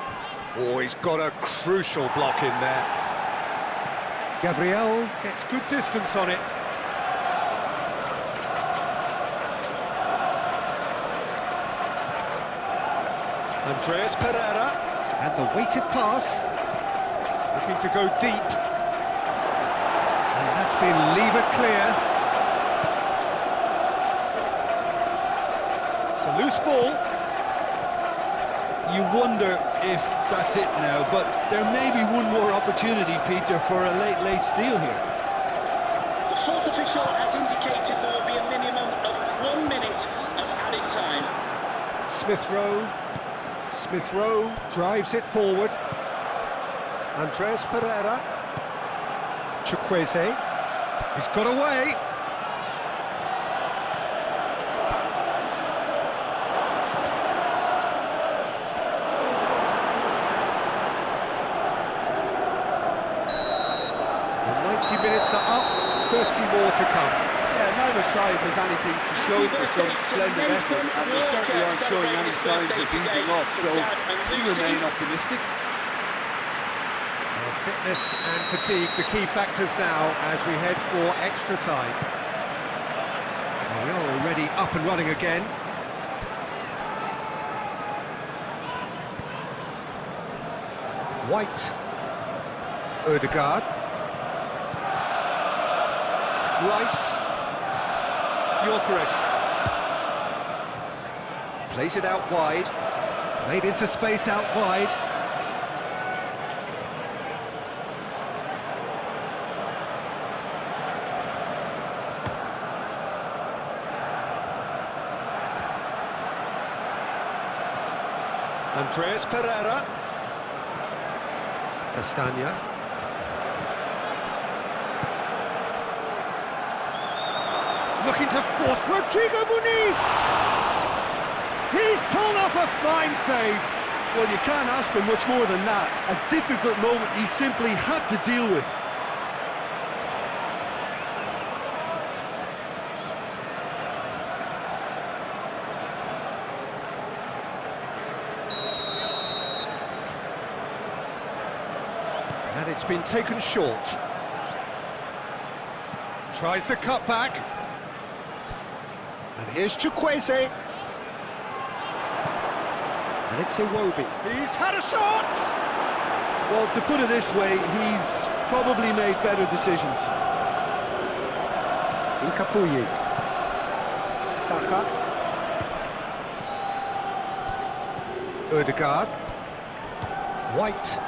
Oh, he's got a crucial block in there. Gabriel gets good distance on it. Andreas Pereira, and the weighted pass, looking to go deep, and that's been levered clear. It's a loose ball. You wonder if that's it now, but there may be one more opportunity, Peter, for a late steal here. fourth official has indicated there will be a minimum of 1 minute of added time. Smith Rowe drives it forward. Andreas Pereira. Chukwueze. He's got away. The 90 minutes are up, 30 more to come. Yeah, neither side has anything to show for some splendid effort, and they certainly aren't showing any signs of easing off, so we remain optimistic. Well, fitness and fatigue, the key factors now as we head for extra time. Well, we are already up and running again. White. Ødegaard. Rice. Yorkeris. Plays it out wide. Played into space out wide. Andreas Pereira. Castagna. Looking to force Rodrigo Muniz! He's pulled off a fine save! Well, you can't ask for much more than that. A difficult moment he simply had to deal with. And it's been taken short. Tries the cut back. And here's Chukwueze. And it's Iwobi. He's had a shot! Well, to put it this way, he's probably made better decisions. Incapuyi. Saka. Ødegaard. White.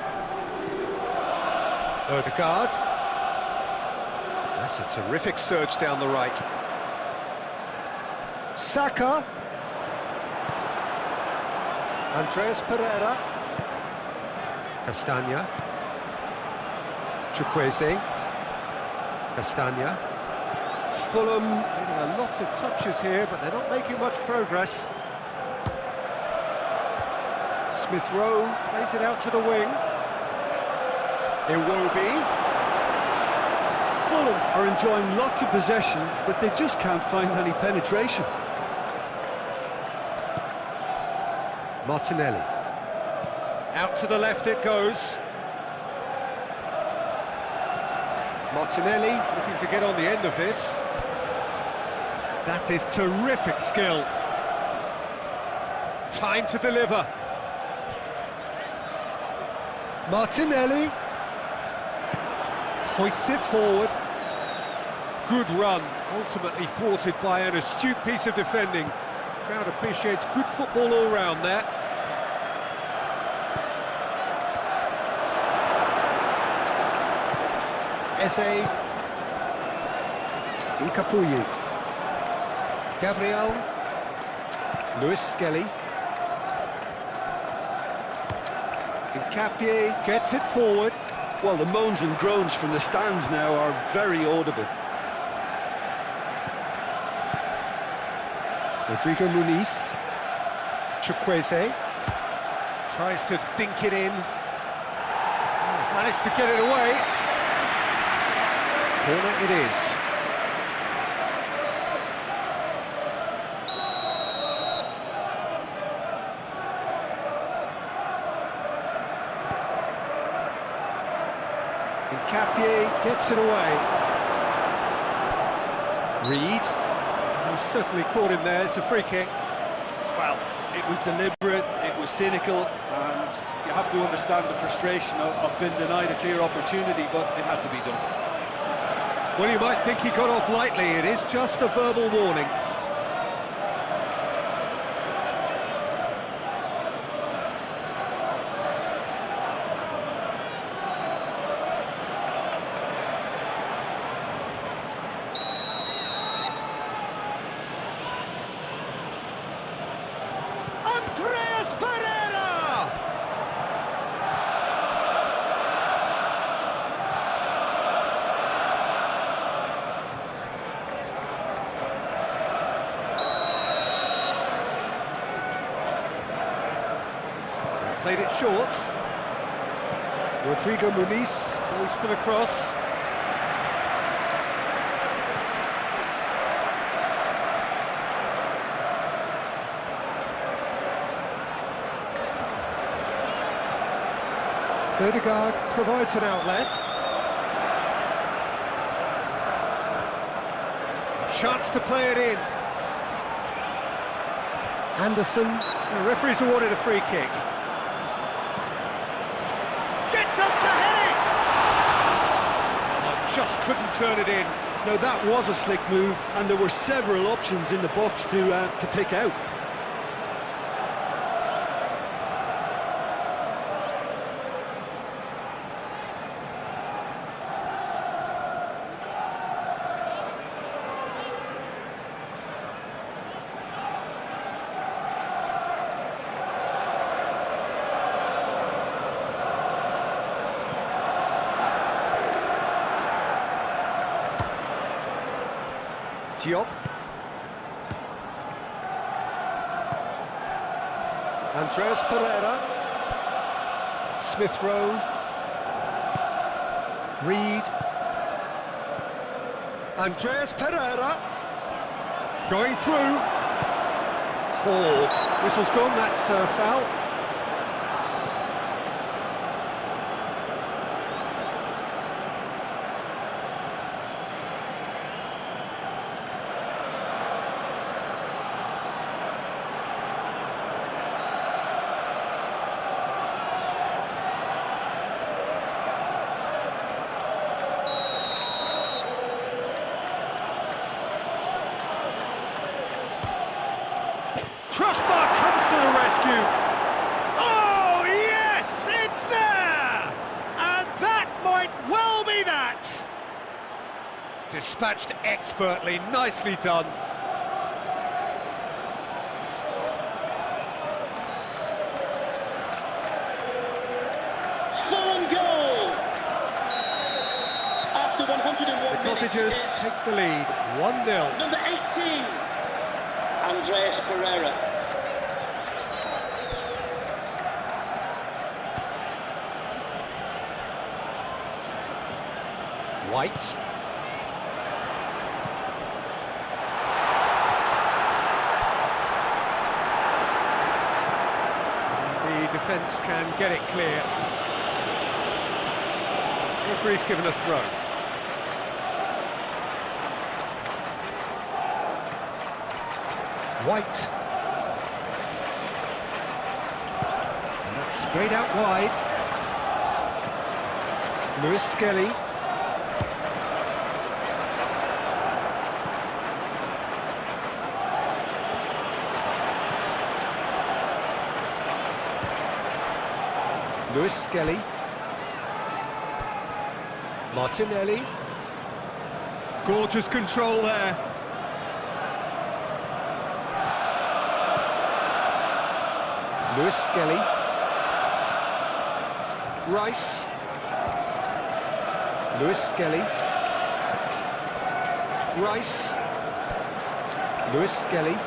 Ødegaard. That's a terrific surge down the right. Saka. Andreas Pereira. Castagna. Chukwueze. Castagna. Fulham getting a lot of touches here, but they're not making much progress. Smith Rowe plays it out to the wing. Iwobi. Fulham are enjoying lots of possession, but they just can't find any penetration. Martinelli. Out to the left it goes. Martinelli looking to get on the end of this. That is terrific skill. Time to deliver. Martinelli. Hoists it forward. Good run, ultimately thwarted by an astute piece of defending. Crowd appreciates good football all round there. Eze. Incapuyi. Gabriel. Lewis Skelly. Incapié gets it forward. Well, the moans and groans from the stands now are very audible. Rodrigo Muniz. Chukwueze. Tries to dink it in. Managed to get it away. Corner it is. Incapié gets it away. Reed. He certainly caught him there. It's a free kick. Well, it was deliberate, it was cynical, and you have to understand the frustration of being denied a clear opportunity, but it had to be done. Well, you might think he got off lightly. It is just a verbal warning. Andreas Pereira! Played it short. Rodrigo Muniz goes for the cross. Odegaard provides an outlet. A chance to play it in. Anderson, the referee's awarded a free kick. Gets up to head it! Oh, just couldn't turn it in. Now that was a slick move, and there were several options in the box to pick out. Diop. Andreas Pereira. Smith Rowe. Reed. Andreas Pereira. Going through. Oh, whistle's gone, that's a foul. Crossbar comes to the rescue. Oh, yes, it's there! And that might well be that. Dispatched expertly, nicely done. Fulham goal! After 101 The minutes, Cottagers it's take the lead, 1-0. number 18, Andreas Pereira. White. The defence can get it clear. Referee's given a throw. White. And that's sprayed out wide. Lewis Skelly. Lewis Skelly. Martinelli. Gorgeous control there. Lewis Skelly. Rice. Lewis Skelly. Rice. Lewis Skelly.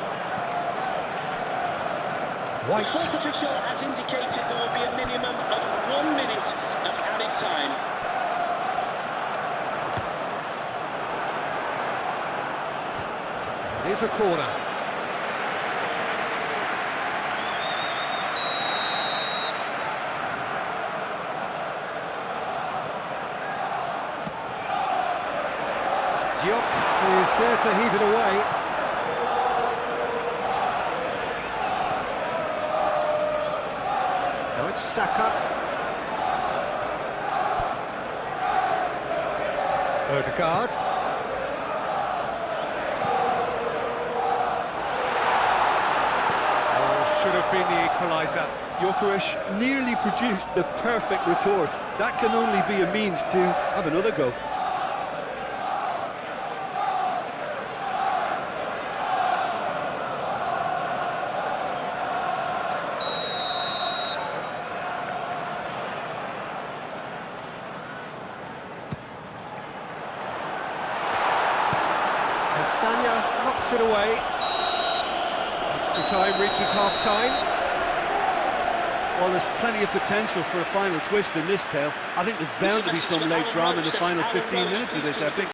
The White. fourth official has indicated there will be a minimum of 1 minute of added time. Here's a corner. Diop is there to heave it away. Now it's Saka. Odegaard. Oh, should have been the equaliser. Gyökeres nearly produced the perfect retort. That can only be a means to have another go. Castagna knocks it away. Extra time reaches half-time. Well, there's plenty of potential for a final twist in this tale. I think there's bound to be some late drama in the final 15 minutes of this epic.